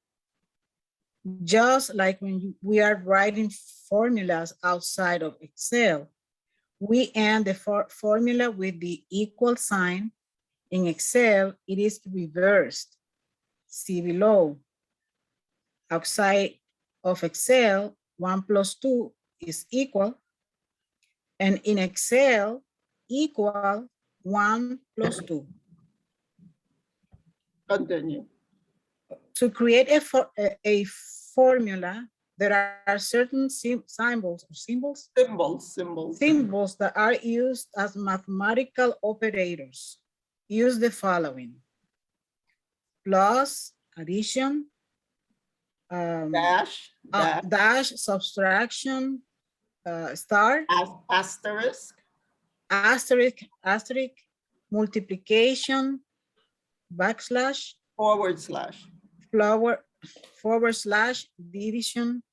Just like when we are writing formulas outside of Excel, we end the formula with the equal sign. In Excel, it is reversed. See below. Outside of Excel, 1 plus 2 is equal. And in Excel, equal 1 plus 2. Continue. To create a formula, there are certain symbols that are used as mathematical operators. Use the following: plus, addition, dash, subtraction, star, asterisk, multiplication, backslash, forward slash, division.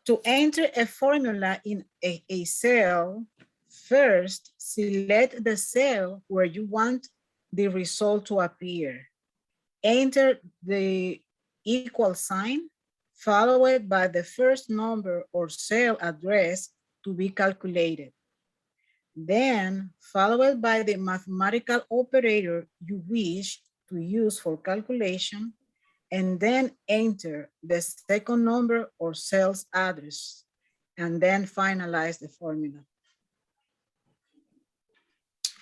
To enter a formula in a cell, first select the cell where you want the result to appear. Enter the equal sign, followed by the first number or cell address to be calculated. Then, followed by the mathematical operator you wish to use for calculation, and then enter the second number or cell's address, and then finalize the formula.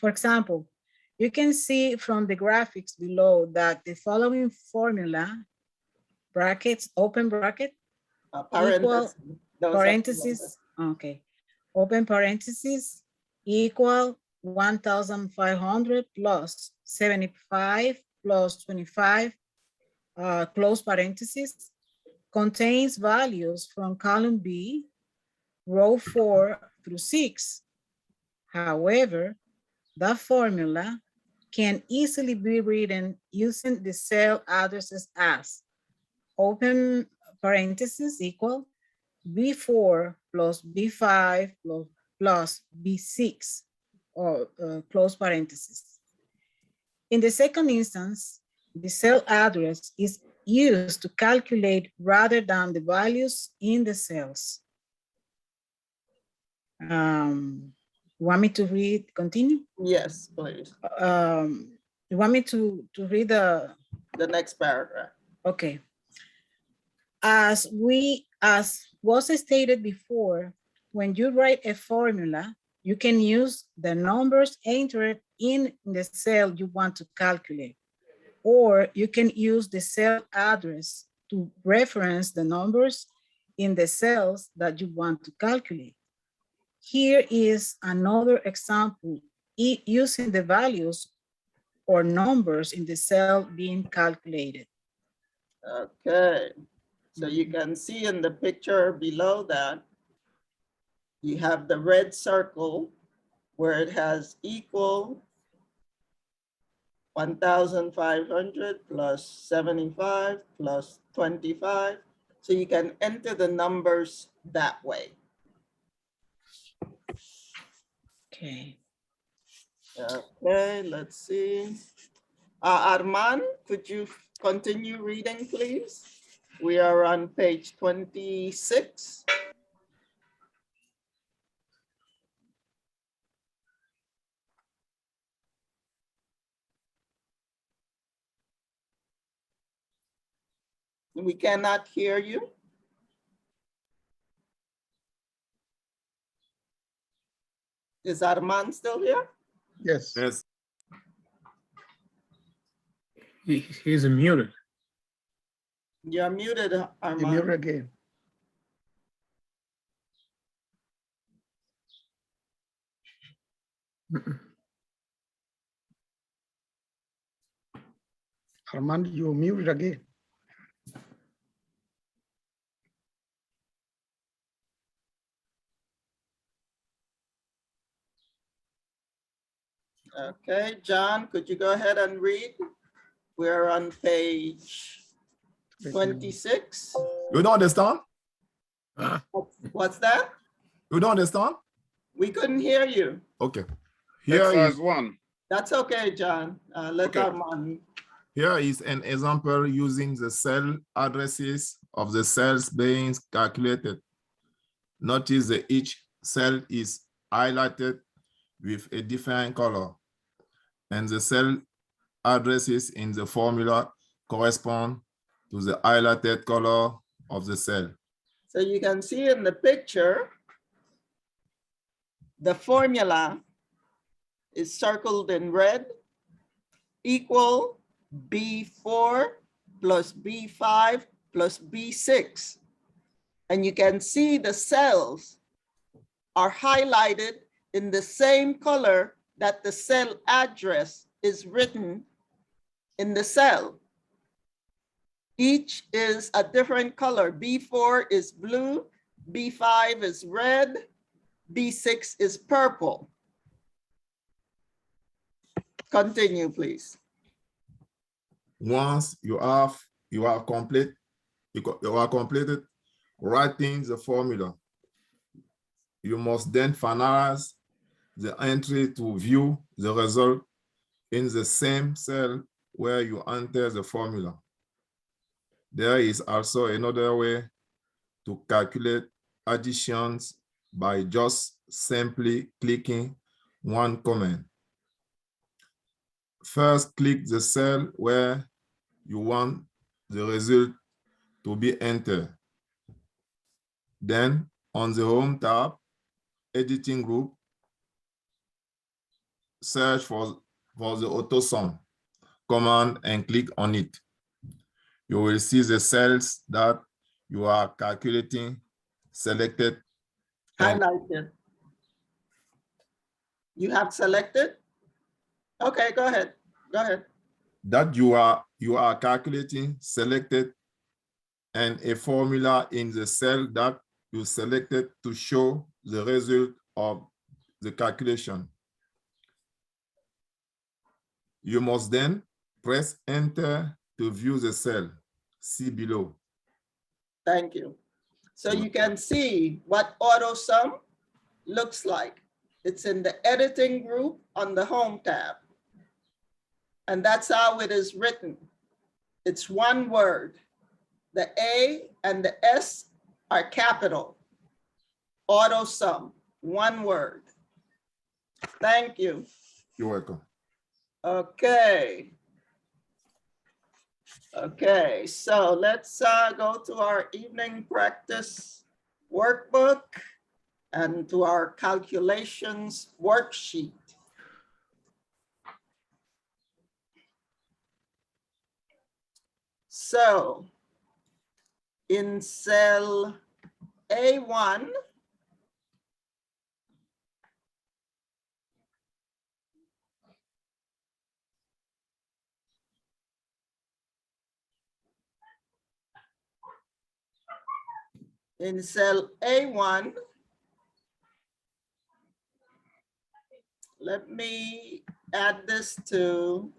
For example, you can see from the graphics below that the following formula, brackets, open bracket, Those are the parentheses, okay. Open parentheses, equal 1,500 plus 75 plus 25, close parentheses, contains values from column B, row 4 through 6. However, the formula can easily be written using the cell addresses as open parentheses equal B4 plus B5 plus B6, or close parentheses. In the second instance, the cell address is used to calculate rather than the values in the cells. Want me to read, continue? Yes, please. You want me to read the next paragraph? Okay. As was stated before, when you write a formula, you can use the numbers entered in the cell you want to calculate, or you can use the cell address to reference the numbers in the cells that you want to calculate. Here is another example using the values or numbers in the cell being calculated. Okay, so you can see in the picture below that, you have the red circle where it has equal 1,500 plus 75 plus 25. So you can enter the numbers that way. Okay. Okay, let's see. Arman, could you continue reading, please? We are on page 26. We cannot hear you. Is Arman still here? Yes. Yes. He's muted. You're muted, You Arman. mute again. Armand, you muted again. Okay, John, could you go ahead and read? We're on page 26. You don't understand? What's that? You don't understand? We couldn't hear you. Okay. Here Exercise is, 1. That's okay, John. Let Okay. Armand. here is an example using the cell addresses of the cells being calculated. Notice that each cell is highlighted with a different color, and the cell addresses in the formula correspond to the highlighted color of the cell. So you can see in the picture, the formula is circled in red, equal B4 plus B5 plus B6. And you can see the cells are highlighted in the same color that the cell address is written in the cell. Each is a different color. B4 is blue, B5 is red, B6 is purple. Continue, please. Once you are completed writing the formula, you must then finalize the entry to view the result in the same cell where you enter the formula. There is also another way to calculate additions by just simply clicking one command. First, click the cell where you want the result to be entered. Then, on the Home tab, Editing Group, search for the AutoSum command and click on it. You will see the cells that you are calculating selected. And Highlighted. You have selected? Okay, go ahead. Go ahead. that you are calculating selected and a formula in the cell that you selected to show the result of the calculation. You must then press enter to view the cell. See below. Thank you. So you can see what auto sum looks like. It's in the editing group on the home tab. And that's how it is written. It's one word. The A and the S are capital. Auto sum, one word. Thank you. You're welcome. Okay. Okay, so let's go to our evening practice workbook and to our calculations worksheet. So in cell A1, in cell A1, let me add this to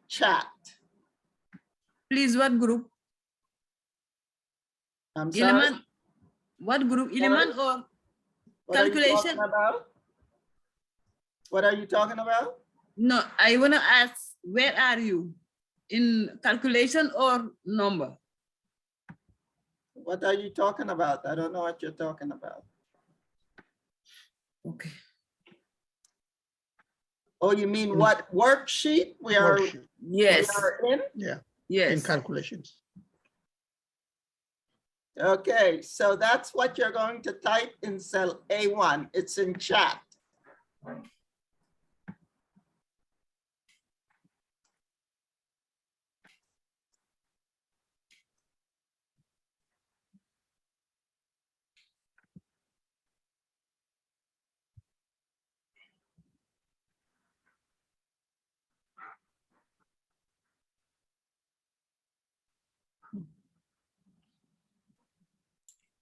chat. Please, what group? I'm sorry. Element. What group? Element or What are you calculation? talking about? What are you talking about? No, I want to ask, where are you? In calculation or number? What are you talking about? I don't know what you're talking about. Okay. Oh, you mean what worksheet we are, Worksheet. Yes. we are in? Yeah, in Yes. calculations. Okay, so that's what you're going to type in cell A1. It's in chat.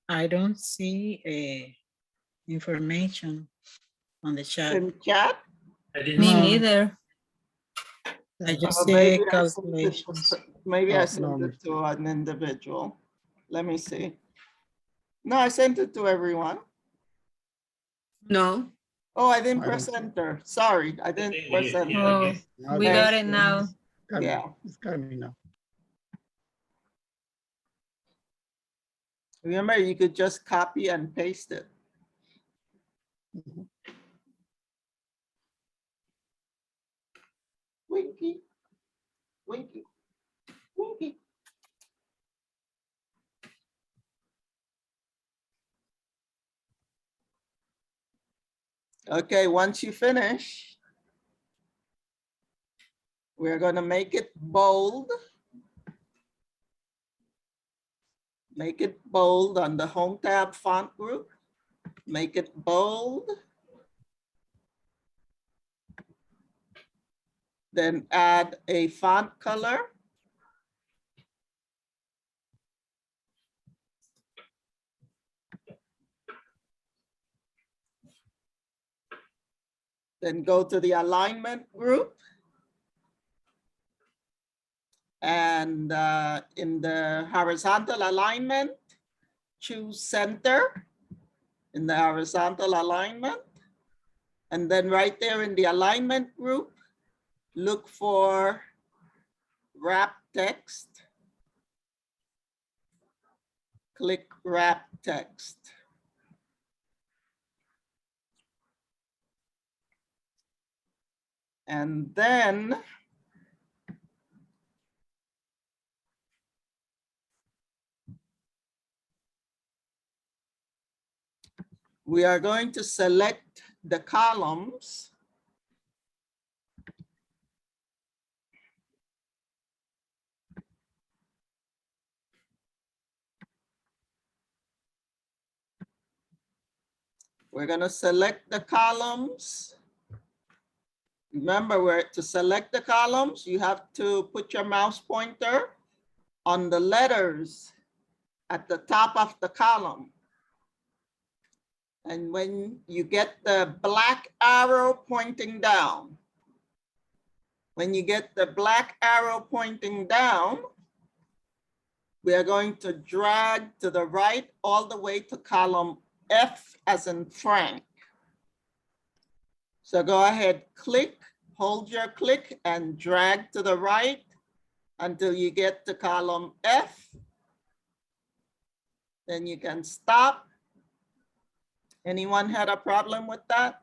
I don't see information on the chat. In chat? Me No. neither. I just see Maybe I sent it calculations. to, maybe I Oh, sent no, it to an individual. Let me see. No, I sent it to everyone. No. Oh, I didn't I don't press see it. enter. Sorry, I didn't press enter. Oh, Now we it's- got it now. it's coming. Yeah. It's coming now. Remember, you could just copy and paste it. Mhm. Winky, winky, winky. Okay, once you finish, we're gonna make it bold. Make it bold on the home tab font group. Make it bold. Then add a font color. Then go to the alignment group. And in the horizontal alignment, choose center in the horizontal alignment. And then right there in the alignment group, look for wrap text. Click wrap text. And then we are going to select the columns. We're gonna select the columns. Remember, to select the columns, you have to put your mouse pointer on the letters at the top of the column. And when you get the black arrow pointing down, when you get the black arrow pointing down, we are going to drag to the right all the way to column F as in Frank. So go ahead, click, hold your click and drag to the right until you get to column F. Then you can stop. Anyone had a problem with that?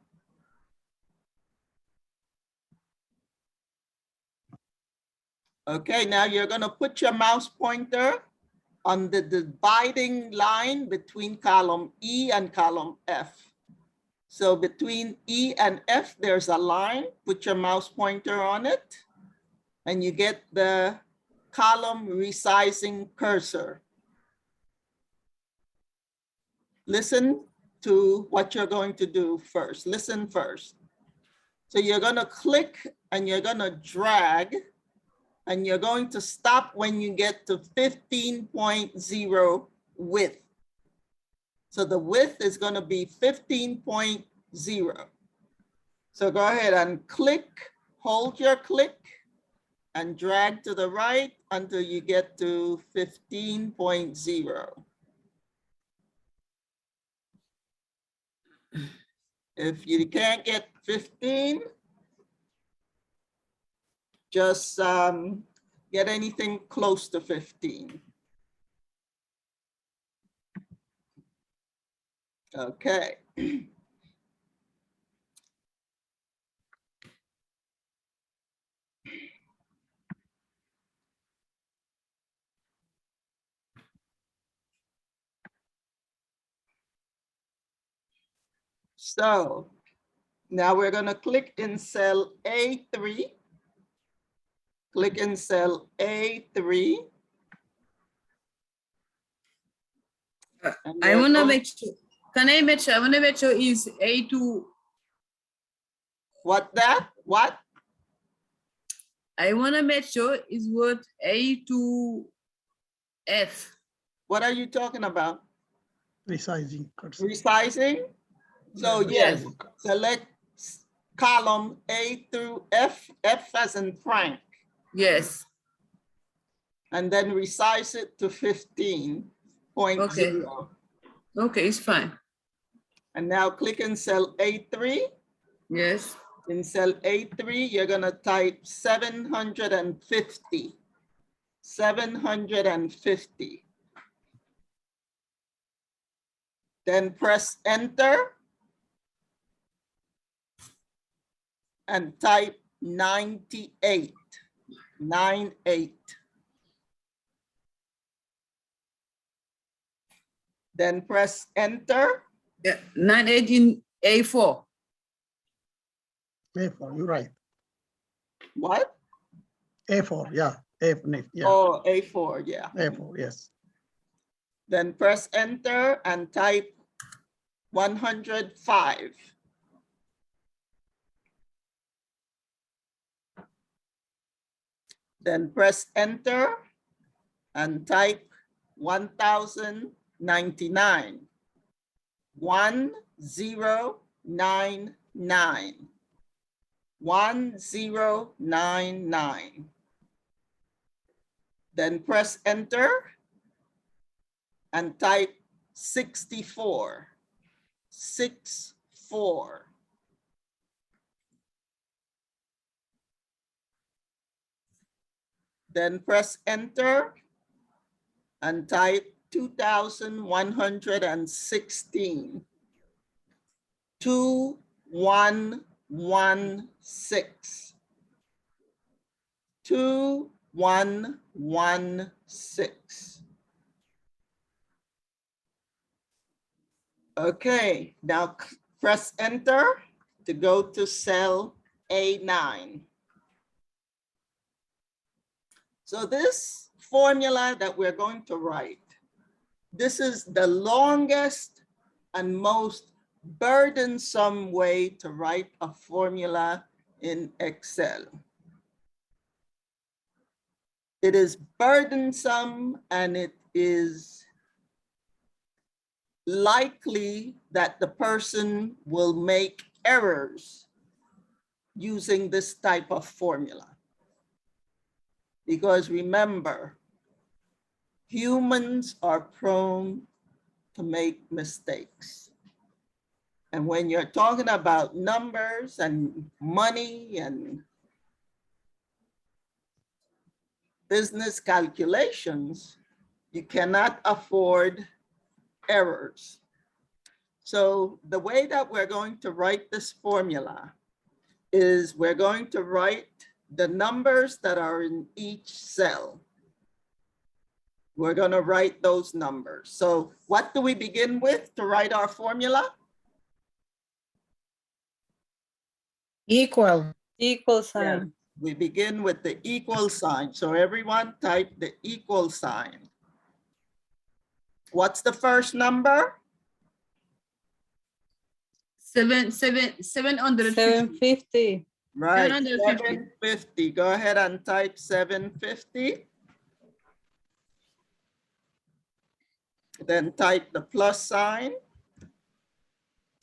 Okay, now you're gonna put your mouse pointer on the dividing line between column E and column F. So between E and F, there's a line. Put your mouse pointer on it and you get the column resizing cursor. Listen to what you're going to do first. Listen first. So you're gonna click and you're gonna drag and you're going to stop when you get to 15.0 width. So the width is gonna be 15.0. So go ahead and click, hold your click and drag to the right until you get to 15.0. If you can't get 15, just get anything close to 15. Okay. So now we're going to click in cell A3. Click in cell A3. I want to make sure. Can I make sure? I want to make sure is A2. What that? What? I want to make sure is what A2F. What are you talking about? Resizing. cursor. Resizing? So yes, select column A through F, F as in Frank. Yes. And then resize it to 15.0. Okay. Okay, it's fine. And now click in cell A3. Yes. In cell A3, you're gonna type 750. 750. Then press enter and type 98. 98. Then press enter. Yeah, 918 A4. A4, you're right. What? A4, yeah. A4, yeah. Oh, A4, yeah. A4, yes. Then press enter and type 105. Then press enter and type 1099. 1099. 1099. Then press enter and type 64. 64. Then press enter and type 2116. 2116. 2116. Okay, now press enter to go to cell A9. So this formula that we're going to write, this is the longest and most burdensome way to write a formula in Excel. It is burdensome, and it is likely that the person will make errors using this type of formula. Because remember, humans are prone to make mistakes. And when you're talking about numbers and money and business calculations, you cannot afford errors. So the way that we're going to write this formula is we're going to write the numbers that are in each cell. We're going to write those numbers. So what do we begin with to write our formula? Equal. Equal Yes, sign. we begin with the equal sign. So everyone type the equal sign. What's the first number? 750. 750. Right, 750. 750. Go ahead and type 750. Then type the plus sign.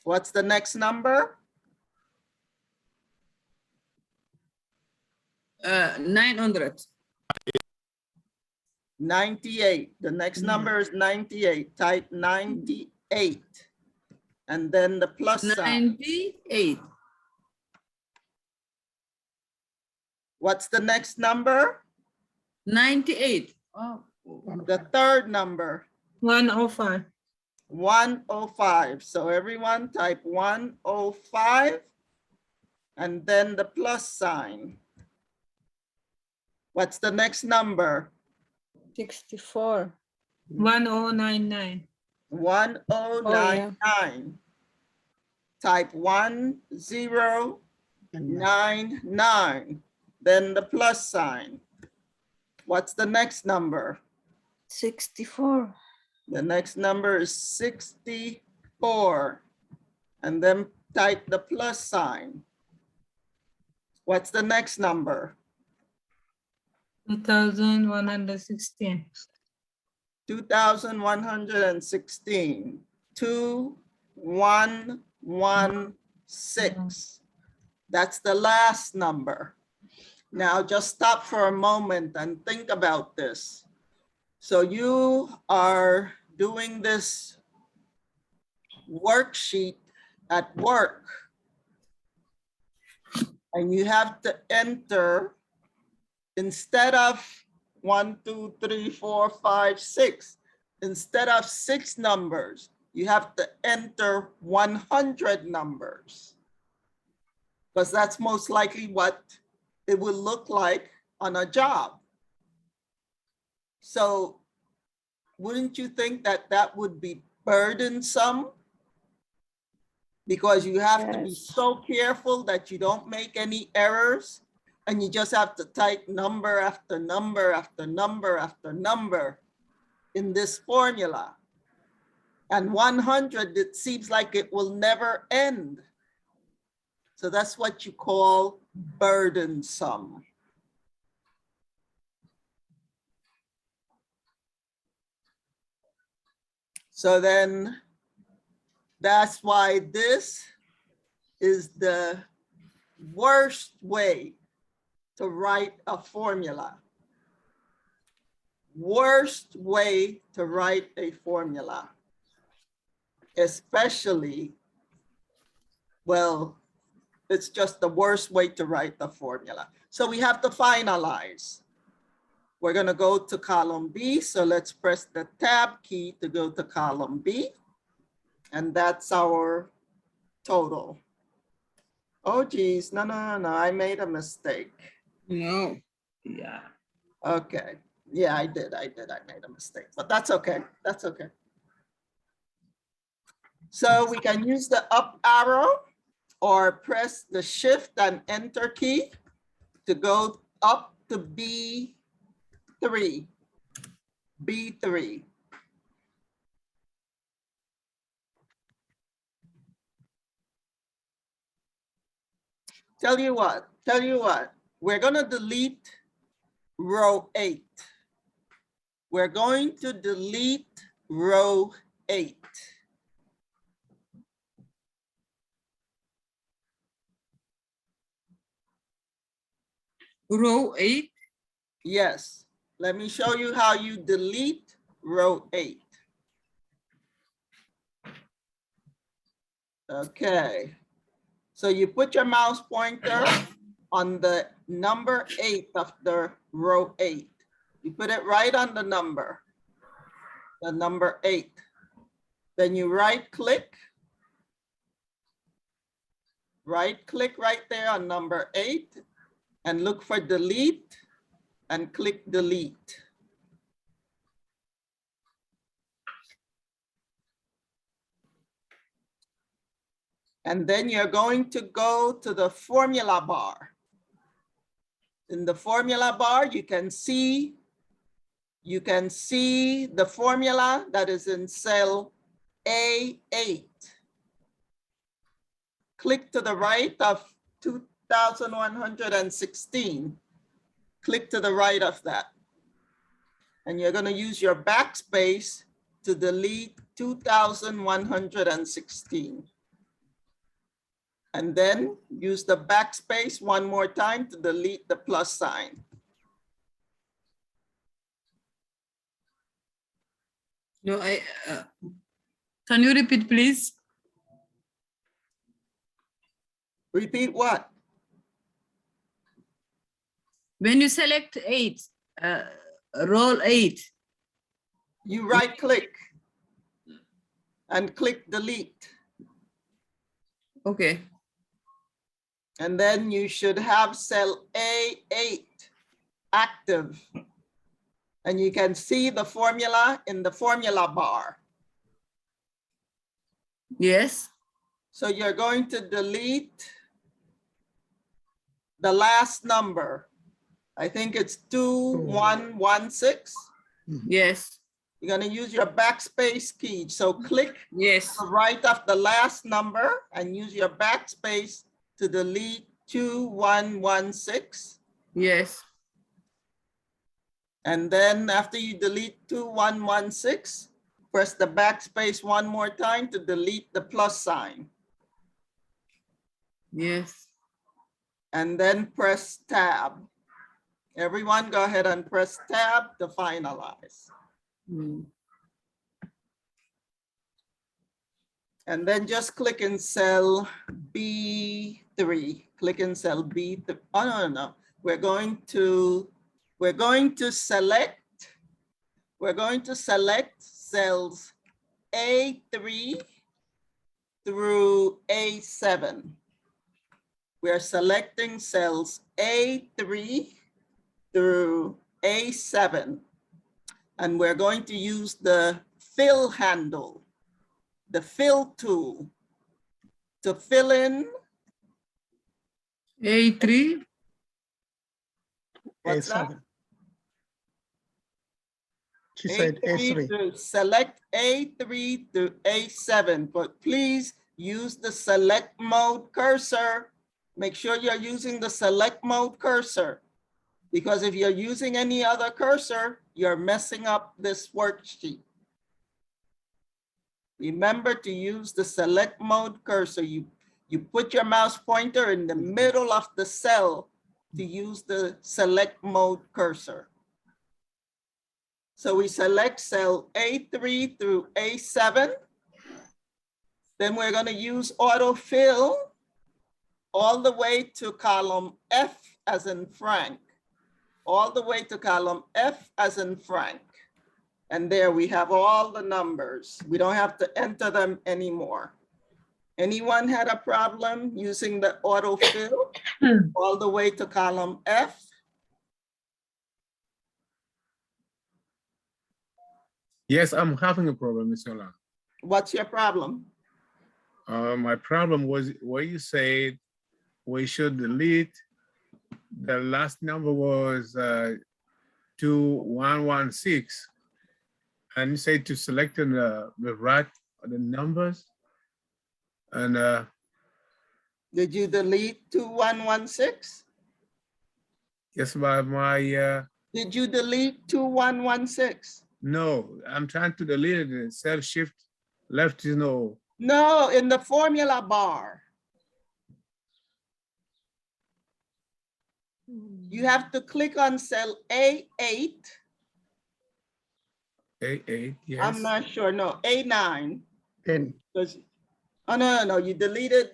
What's the next number? 900. 98. The next number is 98. Type 98. And then the plus sign. 98. What's the next number? 98. Oh. The third number. 105. 105. So everyone type 105 and then the plus sign. What's the next number? 64. 1099. 1099. Type 1099. Then the plus sign. What's the next number? 64. The next number is 64. And then type the plus sign. What's the next number? 2116. 2116. 2116. That's the last number. Now just stop for a moment and think about this. So you are doing this worksheet at work, and you have to enter, instead of 1, 2, 3, 4, 5, 6, instead of 6 numbers, you have to enter 100 numbers, because that's most likely what it will look like on a job. So wouldn't you think that that would be burdensome? Because you have to be so careful that you don't make any errors, and you just have to type number after number after number after number in this formula. And 100, it seems like it will never end. So that's what you call burdensome. So then that's why this is the worst way to write a formula. Worst way to write a formula. Especially, well, it's just the worst way to write the formula. So we have to finalize. We're going to go to column B. So let's press the tab key to go to column B. And that's our total. Oh, geez. No, I made a mistake. No. Yeah. Okay. Yeah, I did. I made a mistake, but that's okay. That's okay. So we can use the up arrow or press the shift and enter key to go up to B3. B3. Tell you what, we're gonna delete row 8. We're going to delete row 8. Row 8. Yes, let me show you how you delete row 8. Okay, so you put your mouse pointer on the number 8 of the row 8. You put it right on the number 8. Then you right click right there on number 8 and look for delete and click delete. And then you're going to go to the formula bar. In the formula bar, you can see the formula that is in cell A8. Click to the right of 2,116. Click to the right of that. And you're going to use your backspace to delete 2,116. And then use the backspace one more time to delete the plus sign. No, can you repeat, please? Repeat what? When you select 8, roll 8. You right click and click delete. Okay. And then you should have cell A8 active. And you can see the formula in the formula bar. Yes. So you're going to delete the last number. I think it's 2116. Yes. You're going to use your backspace key. So click Yes. to the right of the last number and use your backspace to delete 2116. Yes. And then after you delete 2116, press the backspace one more time to delete the plus sign. Yes. And then press tab. Everyone go ahead and press tab to finalize. Mm. And then just click in cell B3. Click in cell B3. Oh, no. We're going to select cells A3 through A7. We're selecting cells A3 through A7. And we're going to use the fill handle, the fill tool, to fill in A3. what's that? A7. She said A3. To select A3 to A7, but please use the select mode cursor. Make sure you're using the select mode cursor, because if you're using any other cursor, you're messing up this worksheet. Remember to use the select mode cursor. You put your mouse pointer in the middle of the cell to use the select mode cursor. So we select cell A3 through A7. Then we're going to use autofill all the way to column F as in Frank. All the way to column F as in Frank. And there we have all the numbers. We don't have to enter them anymore. Anyone had a problem using the autofill all the way to column F? Yes, I'm having a problem, Mr. Lang. What's your problem? My problem was where you said we should delete, the last number was 2116. And you say to select the right the numbers. And Did you delete 2116? Yes, by my, Did you delete 2116? no, I'm trying to delete it, and cell shift left is no. No, in the formula bar. You have to click on cell A8. A8, yes. I'm not sure, no, A9. 10. Because, oh, no, you deleted.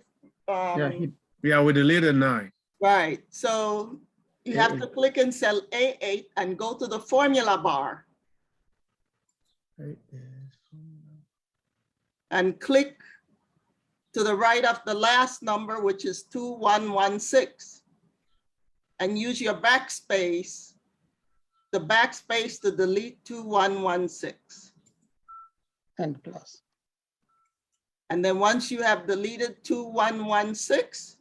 Yeah, he, Yeah, we deleted 9. Right, so you have to click in cell A8 and go to the formula bar and click to the right of the last number, which is 2116. And use your backspace, the backspace to delete 2116. and plus. And then once you have deleted 2116,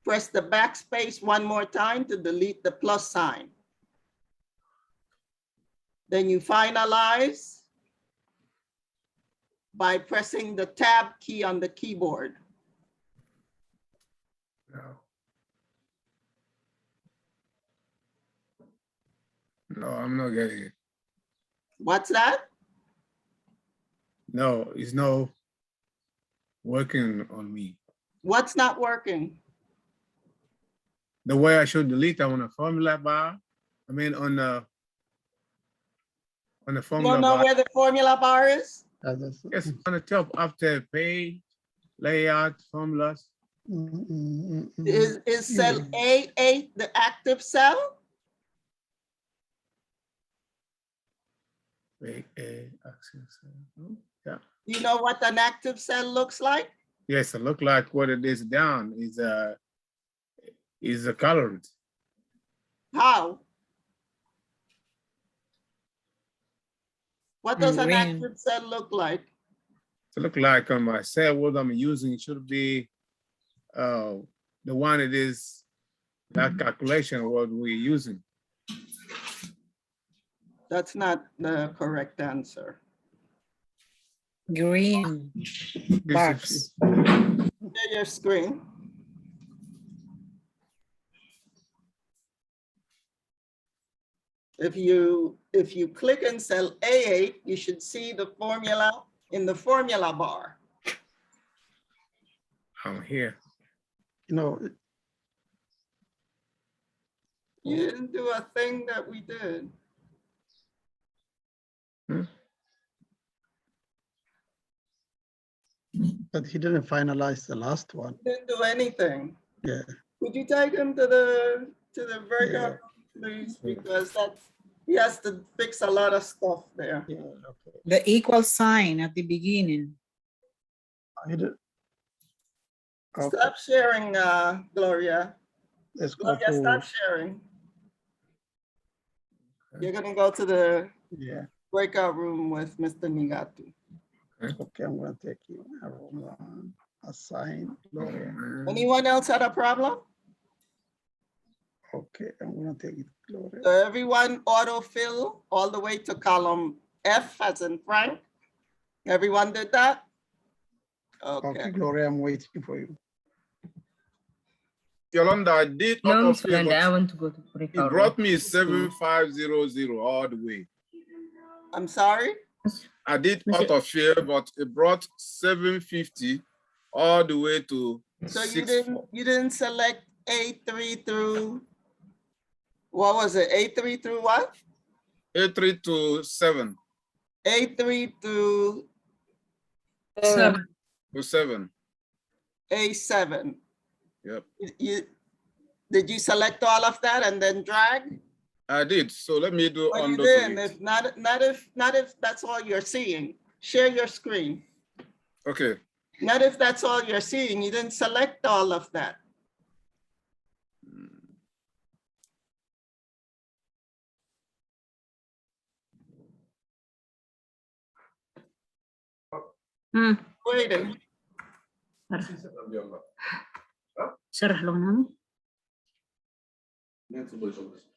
press the backspace one more time to delete the plus sign. Then you finalize by pressing the tab key on the keyboard. No. No, I'm not getting it. What's that? No, it's no working on me. What's not working? The way I should delete on a formula bar, I mean on the You formula don't know bar. where the formula bar is? Yes, on the top after page, layout, formulas. Is cell A8 the active cell? Access. Yeah. You know what an active cell looks like? Yes, it look like what it is down is colored. How? What does an Green. active cell look like? It look like on my cell what I'm using should be the one it is that calculation what we're using. That's not the correct answer. Green box. Share your screen. If you click in cell A8, you should see the formula in the formula bar. I'm here. You know, You didn't do a thing that we did. but he didn't finalize the last one. Didn't do anything. Yeah. Could you take him to the breakout room, please? Because that he has to fix a lot of stuff there. Yeah, okay. The equal sign at the beginning. He did. Okay, Stop sharing, Gloria. let's go Gloria, stop to, sharing. You're gonna go to the yeah, breakout room with Mr. Nigatu. okay, I'm gonna take you. Assign Gloria. Anyone else had a problem? Okay, I'm gonna take it, Gloria. So everyone autofill all the way to column F as in Frank? Everyone did that? Okay, Okay. Gloria, I'm waiting for you. Yolanda, I did No, auto Miss Brenda, I fill. want to go to It breakout brought room. me 7500 all the way. I'm sorry? I did Mr. autofill, but it brought 750 all the way to So 64. you didn't select A3 through, what was it? A3 through what? 83 to 7 A3 through 7. to 7. A7. Yep, Did you select all of that and then drag? I did. So let me do Or you undo didn't? delete. If not if that's all you're seeing. Share your screen. Okay. Not if that's all you're seeing. You didn't select all of that. Waiting. Sarah lang namin.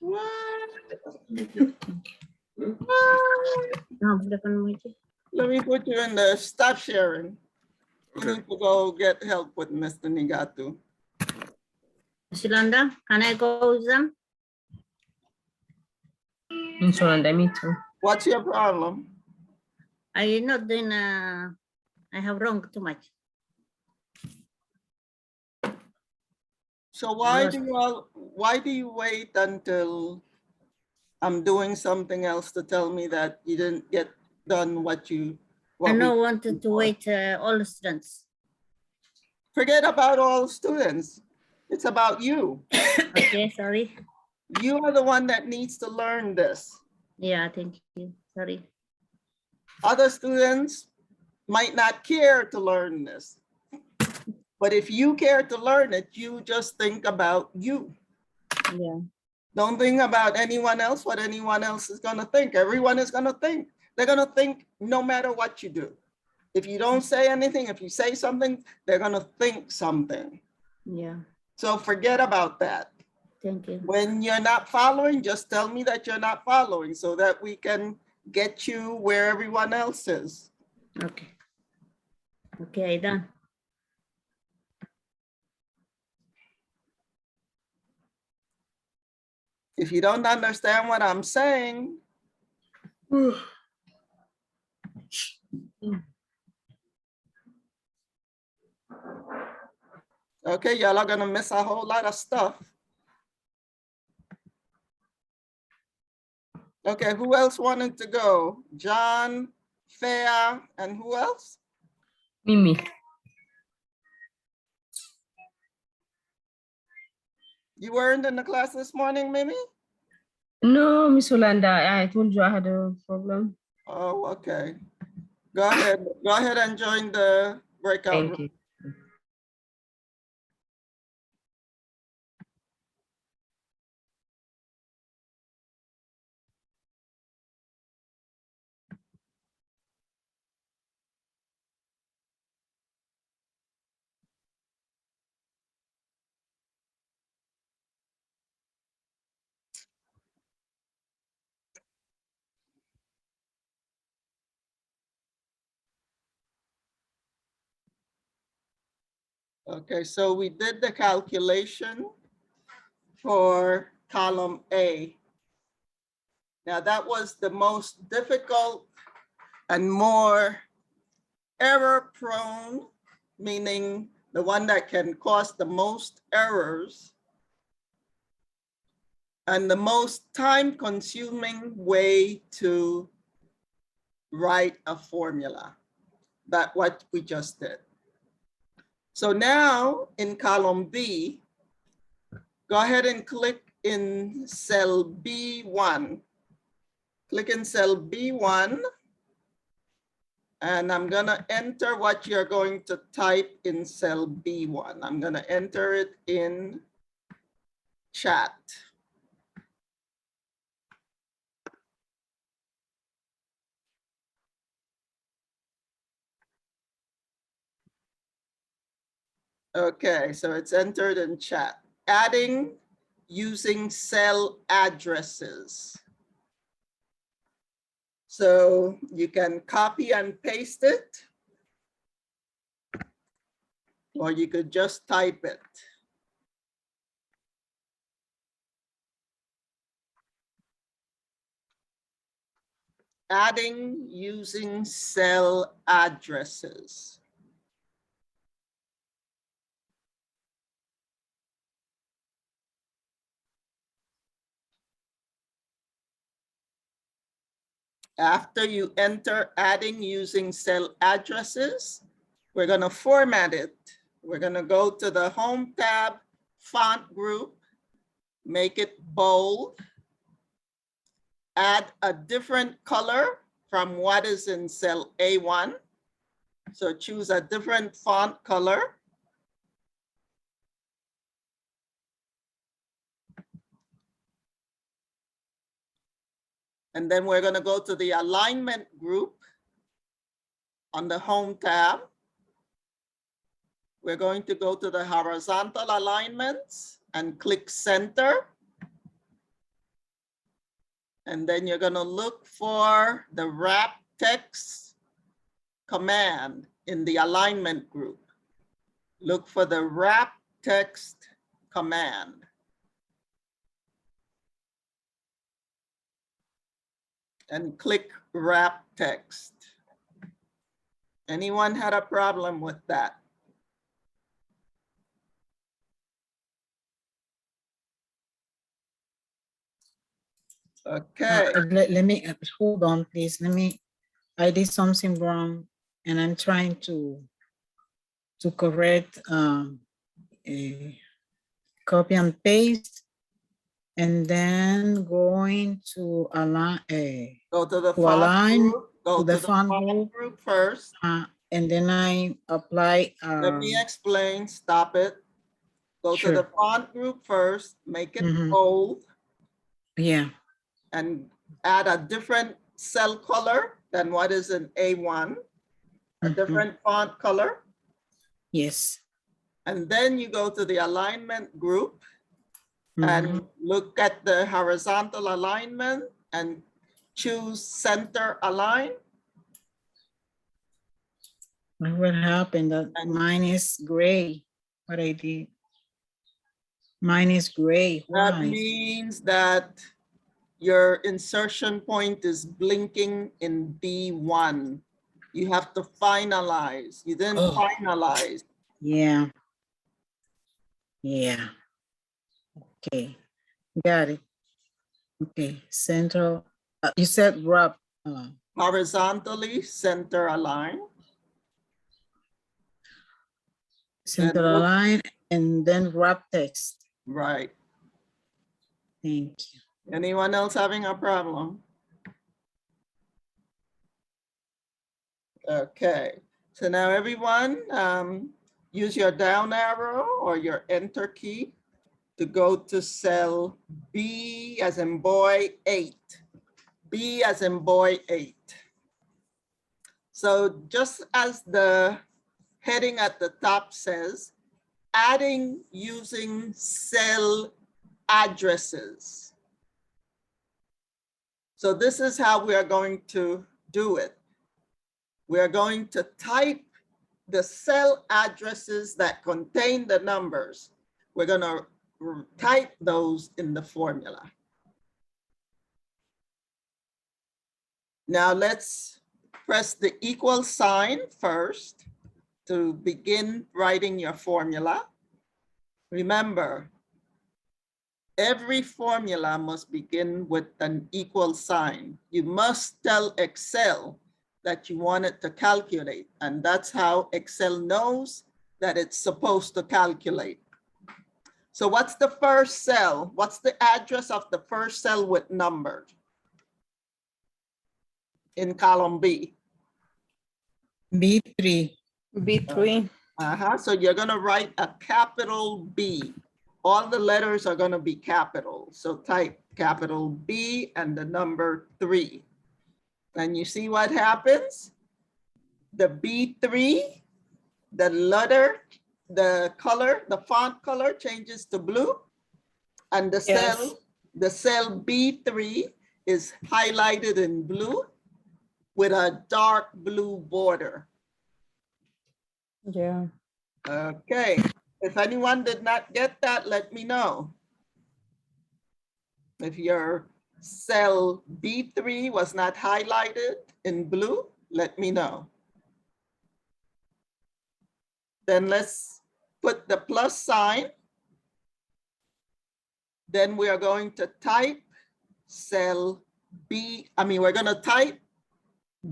What? Nakabulat ka naman ito. Let me put you in the stop sharing. You Okay. need to go get help with Mr. Nigatu. Miss Yolanda, can I go with them? Miss Yolanda, me too. What's your problem? I not doing, I have wrong too much. So why Lost. why do you wait until I'm doing something else to tell me that you didn't get done what I we- know wanted to wait all the students. Forget about all students. It's about you. Okay, sorry. You are the one that needs to learn this. Yeah, thank you. Sorry. Other students might not care to learn this. But if you care to learn it, you just think about you. Yeah. Don't think about anyone else, what anyone else is gonna think. Everyone is gonna think. They're gonna think no matter what you do. If you don't say anything, if you say something, they're gonna think something. Yeah. So forget about that. Thank you. When you're not following, just tell me that you're not following so that we can get you where everyone else is. Okay. Okay, done. If you don't understand what I'm saying, okay, y'all are gonna miss a whole lot of stuff. Okay, who else wanted to go? John, Fair, and who else? Mimi. You weren't in the class this morning, Mimi? No, Miss Yolanda, I told you I had a problem. Oh, okay. Go ahead. Go ahead and join the breakout room. Thank you. Okay, so we did the calculation for column A. Now that was the most difficult and more error prone, meaning the one that can cause the most errors and the most time consuming way to write a formula. That's what we just did. So now in column B, go ahead and click in cell B1. Click in cell B1. And I'm gonna enter what you're going to type in cell B1. I'm gonna enter it in chat. Okay, so it's entered in chat. Adding using cell addresses. So you can copy and paste it, or you could just type it. Adding using cell addresses. After you enter adding using cell addresses, we're gonna format it. We're gonna go to the Home tab, font group, make it bold, add a different color from what is in cell A1. So choose a different font color. And then we're gonna go to the alignment group on the Home tab. We're going to go to the horizontal alignments and click center. And then you're gonna look for the wrap text command in the alignment group, look for the wrap text command. And click wrap text. Anyone had a problem with that? Okay. Let me, hold on, please. I did something wrong and I'm trying to correct a copy and paste and then going to align, Go to the to font align group. Go to to the the font font group first. and then I apply. Let me explain. Stop it. Go to the Sure. font group first. Make it Mhm. bold Yeah, and add a different cell color than what is in A1. A Mhm. different font color. yes. And then you go to the alignment group Mhm. and look at the horizontal alignment and choose center align. What happened? That mine is gray. What I did. Mine is gray. That Why? means that your insertion point is blinking in B1. You have to finalize. You didn't Oh. finalize. Yeah. Yeah. Okay. Got it. Okay. Central. You said wrap. Horizontally center align. Center look- align and then wrap text. Right. Thank you. Anyone else having a problem? Okay, so now everyone use your down arrow or your enter key to go to cell B as in boy 8. B as in boy 8. So just as the heading at the top says, adding using cell addresses. So this is how we are going to do it. We are going to type the cell addresses that contain the numbers. We're going to type those in the formula. Now let's press the equal sign first to begin writing your formula. Remember, every formula must begin with an equal sign. You must tell Excel that you want it to calculate, and that's how Excel knows that it's supposed to calculate. So what's the first cell? What's the address of the first cell with numbers in column B? B3. B3. So you're gonna write a capital B. All the letters are gonna be capital. So type capital B and the number 3. And you see what happens? The B3, the letter, the color, the font color changes to blue. And the Yes. cell B3 is highlighted in blue with a dark blue border. Yeah. Okay, if anyone did not get that, let me know. If your cell B3 was not highlighted in blue, let me know. Then let's put the plus sign. Then we are going to type cell B, we're going to type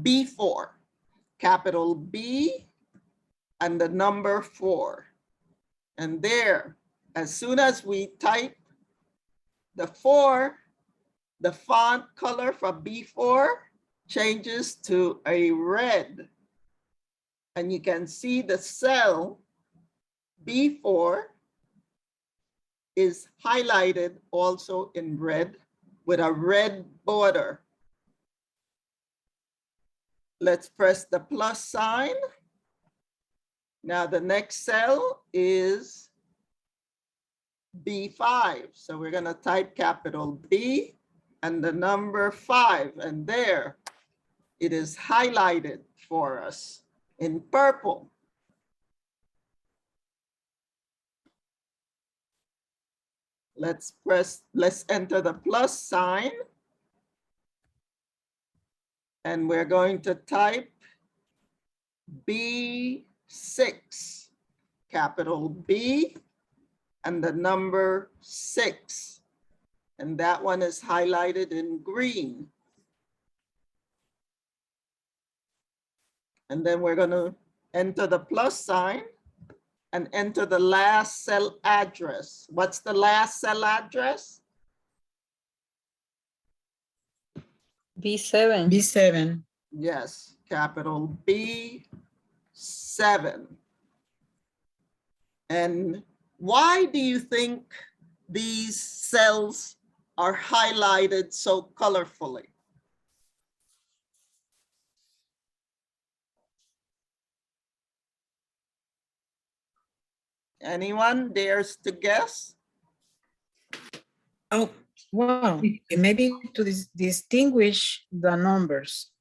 B4, capital B and the number 4. And there, as soon as we type the 4, the font color for B4 changes to a red. And you can see the cell B4 is highlighted also in red with a red border. Let's press the plus sign. Now the next cell is B5. So we're gonna type capital B and the number 5, and there it is highlighted for us. in purple. Let's enter the plus sign. And we're going to type B6, capital B, and the number 6. And that one is highlighted in green. And then we're going to enter the plus sign and enter the last cell address. What's the last cell address? B7. B7. Yes, capital B7. And why do you think these cells are highlighted so colorfully? Anyone dares to guess? Oh, wow. Maybe to distinguish the numbers,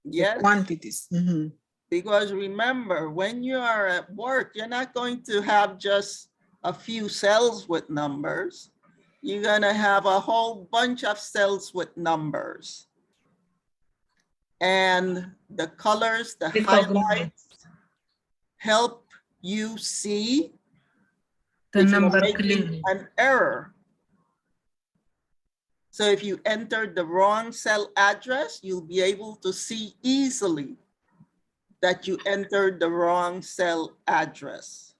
Yes. the quantities. Mhm. Because remember, when you are at work, you're not going to have just a few cells with numbers. You're going to have a whole bunch of cells with numbers. And the colors, the highlights, help you see The if you're number making clearly. an error. So if you entered the wrong cell address, you'll be able to see easily that you entered the wrong cell address.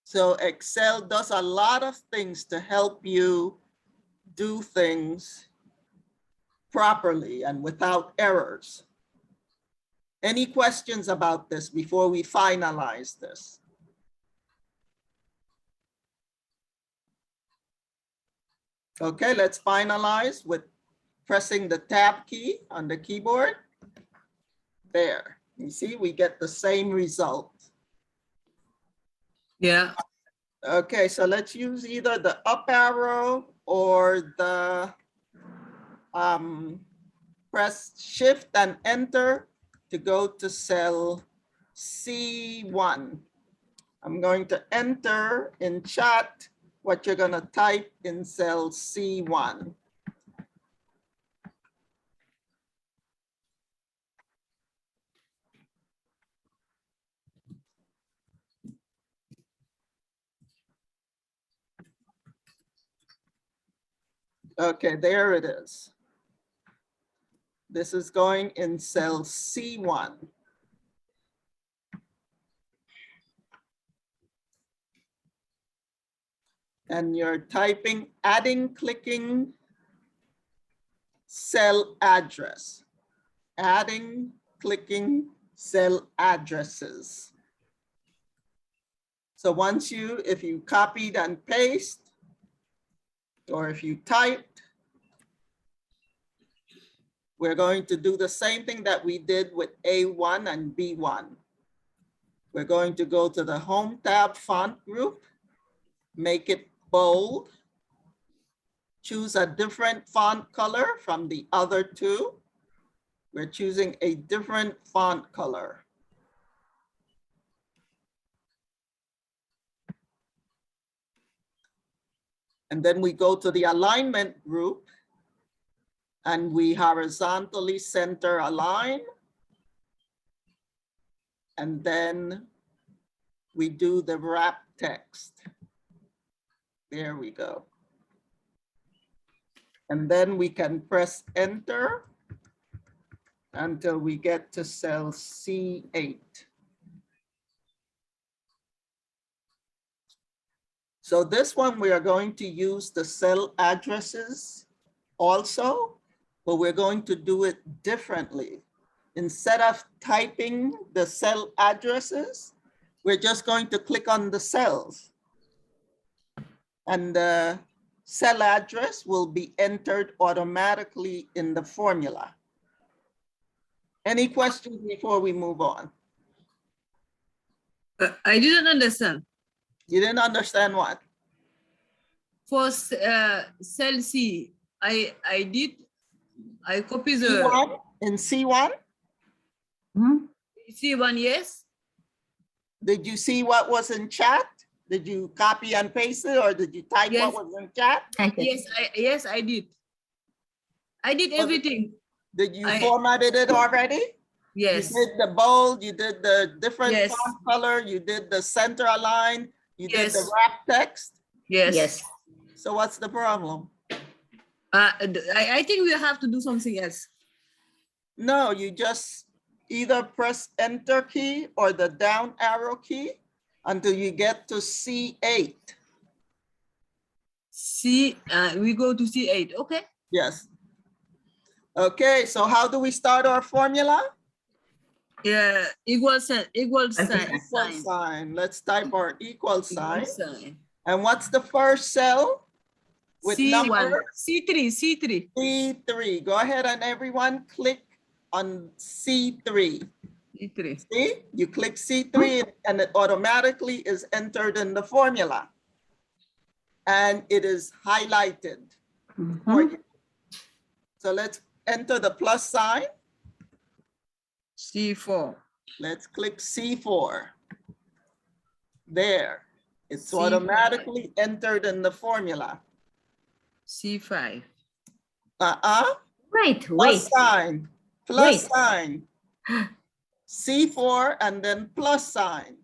So Excel does a lot of things to help you do things properly and without errors. Any questions about this before we finalize this? Okay, let's finalize with pressing the tab key on the keyboard. There, you see, we get the same result. Yeah. Okay, so let's use either the up arrow or the press shift and enter to go to cell C1. I'm going to enter in chat what you're going to type in cell C1. Okay, there it is. This is going in cell C1. And you're typing, clicking cell address, clicking cell addresses. So once if you copied and paste, or if you typed, we're going to do the same thing that we did with A1 and B1. We're going to go to the Home tab font group, make it bold, choose a different font color from the other two. We're choosing a different font color. And then we go to the alignment group and we horizontally center align. And then we do the wrap text. There we go. And then we can press enter until we get to cell C8. So this one, we are going to use the cell addresses also, but we're going to do it differently. Instead of typing the cell addresses, we're just going to click on the cells. And the cell address will be entered automatically in the formula. Any questions before we move on? I didn't understand. You didn't understand what? For cell C, I copied the C1, in C1? C1, yes. Did you see what was in chat? Did you copy and paste it, or did you type Yes. what was in chat? Yes, I did. I did everything. Did you I- formatted it already? Yes. You did the bold, you did the different Yes. font color, you did the center align, you did the Yes. wrap text. Yes. So what's the problem? I think we have to do something else. No, you just either press enter key or the down arrow key until you get to C8. We go to C8, okay? Yes. Okay, so how do we start our formula? Yeah, equal sign. Equal sign. Let's type our equal sign. And what's the first cell? With C1, number? C3. C3. Go ahead and everyone click on C3. C3. See, you click C3 and it automatically is entered in the formula. And it is highlighted for you. So let's enter the plus sign. C4. Let's click C4. There. It's C5. automatically entered in the formula. C5. Wait. Plus sign. Plus sign. C4 and then plus sign.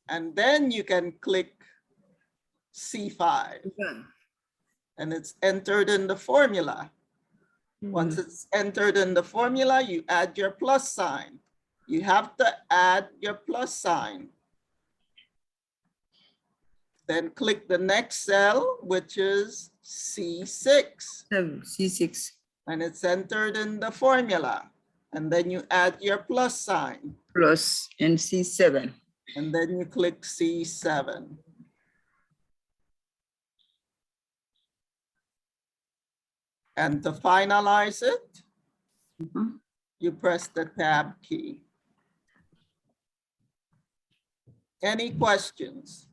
And then you can click C5. And it's entered in the formula. Once it's entered in the formula, you add your plus sign. You have to add your plus sign. Then click the next cell, which is C6. C6. And it's entered in the formula. And then you add your plus sign. Plus and C7. And then you click C7. And to finalize it, you press the tab key. Any questions?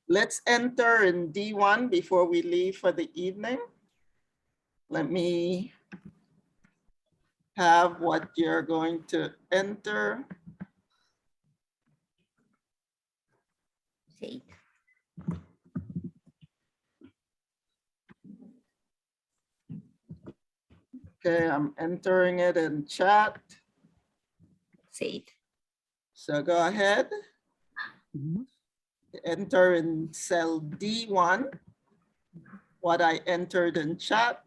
Let's enter in D1 before we leave for the evening. Let me have what you're going to enter. Okay, I'm entering it in chat. So go ahead. Enter in cell D1 what I entered in chat.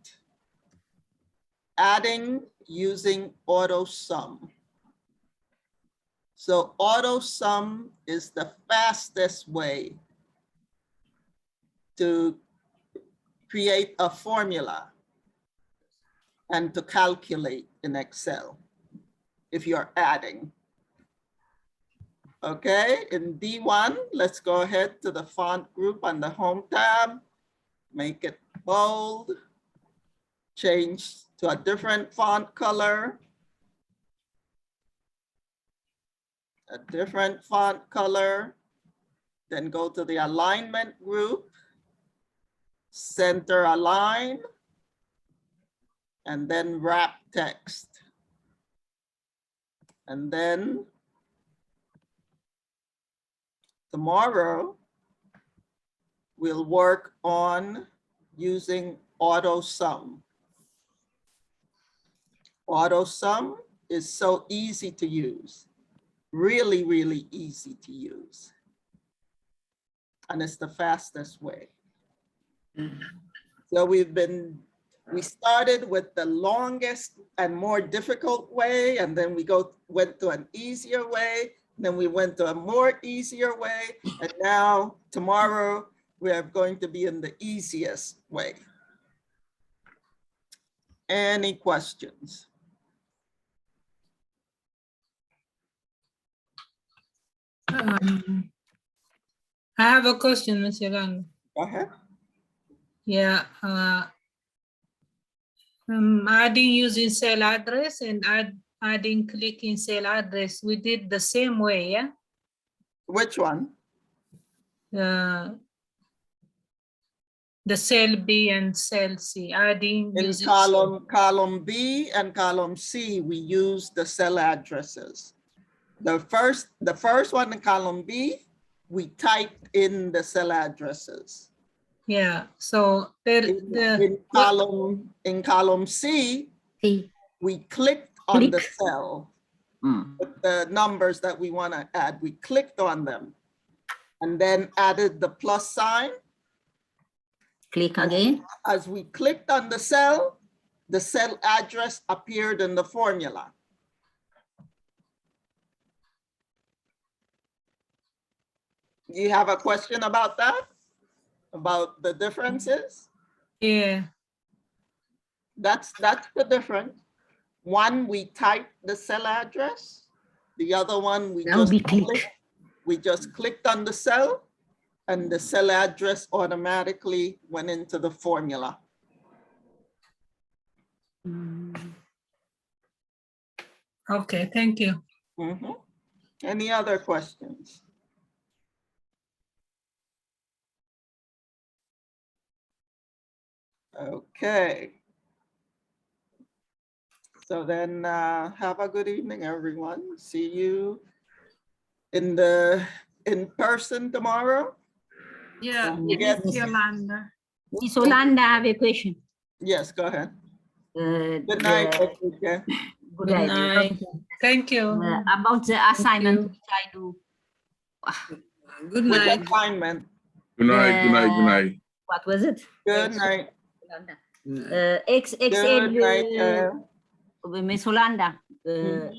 Adding using auto sum. So auto sum is the fastest way to create a formula and to calculate in Excel if you're adding. Okay, in D1, let's go ahead to the font group on the home tab, make it bold, change to a different font color, then go to the alignment group, center align, and then wrap text. And then tomorrow, we'll work on using auto sum. Auto sum is so easy to use, really, really easy to use. And it's the fastest way. So we started with the longest and more difficult way, and then we went to an easier way, then we went to a more easier way, and now tomorrow we are going to be in the easiest way. Any questions? I have a question, Mr. Lang. Go ahead. Yeah, adding using cell address and adding clicking cell address, we did the same way, yeah? Which one? the cell B and cell C, adding In using column B and column C, we use the cell addresses. The first one in column B, we typed in the cell addresses. yeah. So there In column C, we clicked on the cell, with the numbers that we want to add. We clicked on them and then added the plus sign. Click again. As we clicked on the cell address appeared in the formula. You have a question about that? About the differences? yeah. That's the difference. One, we typed the cell address. The other one, we just clicked on the cell and the cell address automatically went into the formula. Okay, thank you. Mhm. Any other questions? Okay. So then have a good evening, everyone. See you in person tomorrow. Yeah, Yes. Miss Yolanda. Miss Yolanda, I have a question. Yes, go ahead. Good Good night. Enrique. Good night. Thank you. About the assignment which I do. Good Which night. assignment? Good night, good night, good night. What was it? Good night. XL, Good night. Miss Yolanda,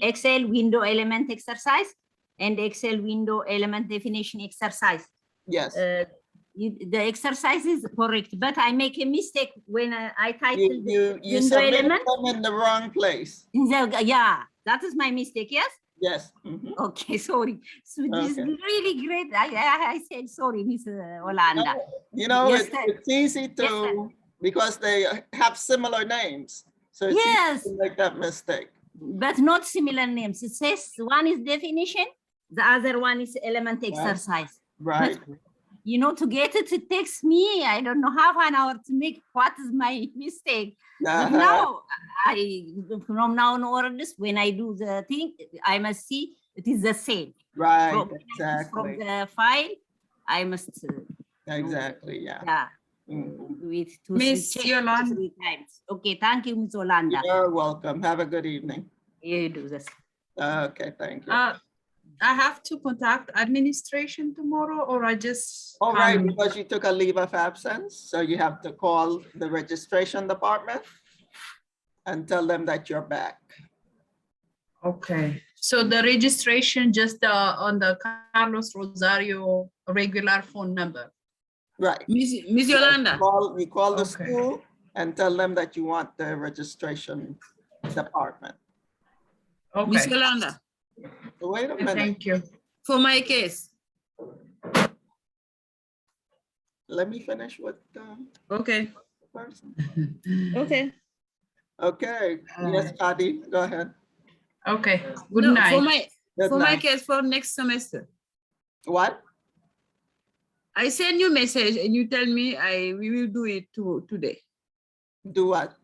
Excel window element exercise and Excel window element definition exercise. Yes. The exercise is correct, but I make a mistake when I titled You window submitted element. them in the wrong place. Yeah, that is my mistake, yes? Yes. Mhm. Okay, sorry. So this is Okay. really great. I said sorry, Miss Yolanda. You know, Yes, sir. it's easy to, Yes, sir. because they have similar names. So it's Yes. easy to make that mistake. But not similar names. It says one is definition, the other one is element exercise. Right. But, you know, to get it, it takes me, I don't know, half an hour to make what is my mistake. But now, from now onwards, when I do the thing, I must see it is the same. Right, From exactly. the file, I must. Exactly, yeah. Yeah. Mhm. Do it to Miss check Yolanda. 3 times. Okay, thank you, Miss Yolanda. You're welcome. Have a good evening. You do this. Okay, thank you. I have to contact administration tomorrow, or I just. All right, because you took a leave of absence, so you have to call the registration department and tell them that you're back. Okay. So the registration just on the Carlos Rosario regular phone number. Right. Miss Yolanda. You call the Okay. school and tell them that you want the registration department. Miss Yolanda. Wait a minute. Thank you. For my case. Let me finish with the Okay. person. Okay. Okay, yes, Kadi, go ahead. Okay. Good No, night. Good For my night. case for next semester. What? I send you message and you tell me we will do it today. Do what?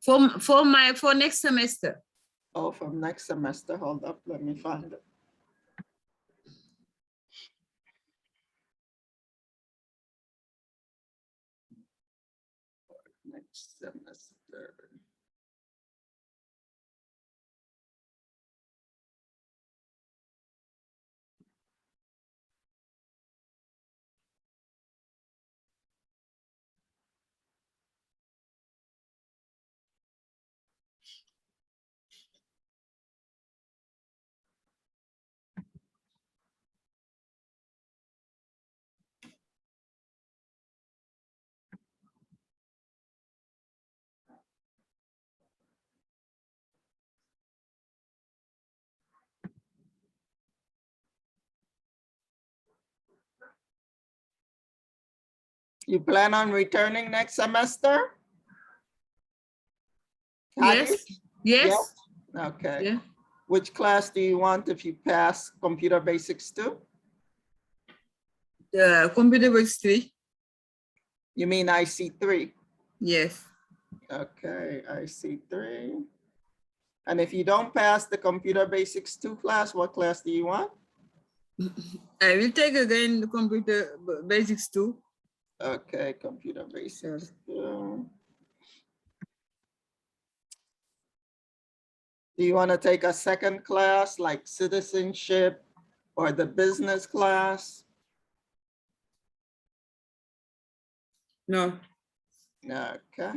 For next semester. Oh, from next semester. Hold up, let me find it. Next semester. You plan on returning next semester? Yes. Yes. Okay. Yeah. Which class do you want if you pass Computer Basics 2? Computer Basics 3. You mean IC3? Yes. Okay, IC3. And if you don't pass the Computer Basics 2 class, what class do you want? I will take again the computer basics too. Okay, Computer Basics 2. Do you want to take a second class like citizenship or the business class? No. Okay.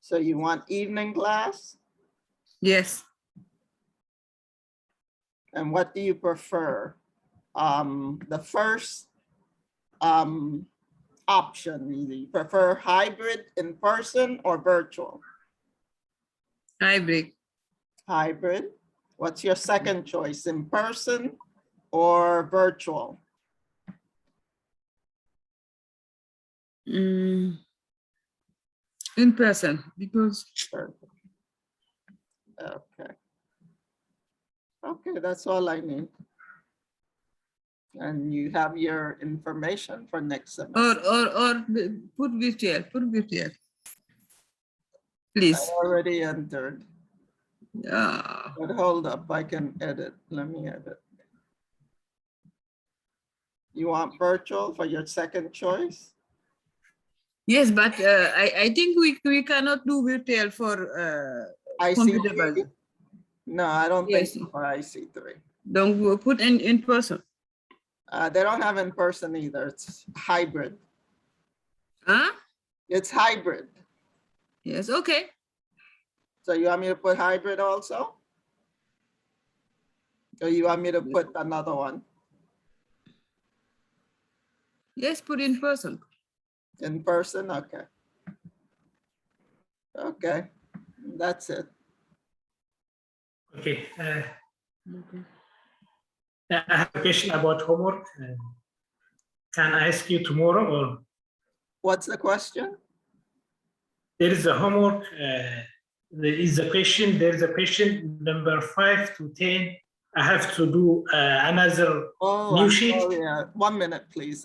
So you want evening class? Yes. And what do you prefer? The first option, do you prefer hybrid, in person, or virtual? Hybrid. Hybrid. What's your second choice, in person or virtual? In person, because Okay. Okay, that's all I need. And you have your information for next semester. or put virtual, I please. already entered, Yeah. but hold up, I can edit. Let me edit. You want virtual for your second choice? Yes, but I think we cannot do virtual for computer IC3? basic. No, I don't Yes. think so for IC3. Don't put in person. They don't have in person either. It's hybrid. Huh? It's hybrid. Yes, okay. So you want me to put hybrid also? Or you want me to put another one? Yes, put in person. In person, okay. Okay, that's it. Okay. I have a question about homework. Can I ask you tomorrow, or What's the question? there is a homework? There is a question. There is a question number 5 to 10. I have to do another Oh, new I'm sheet. sorry. 1 minute, please.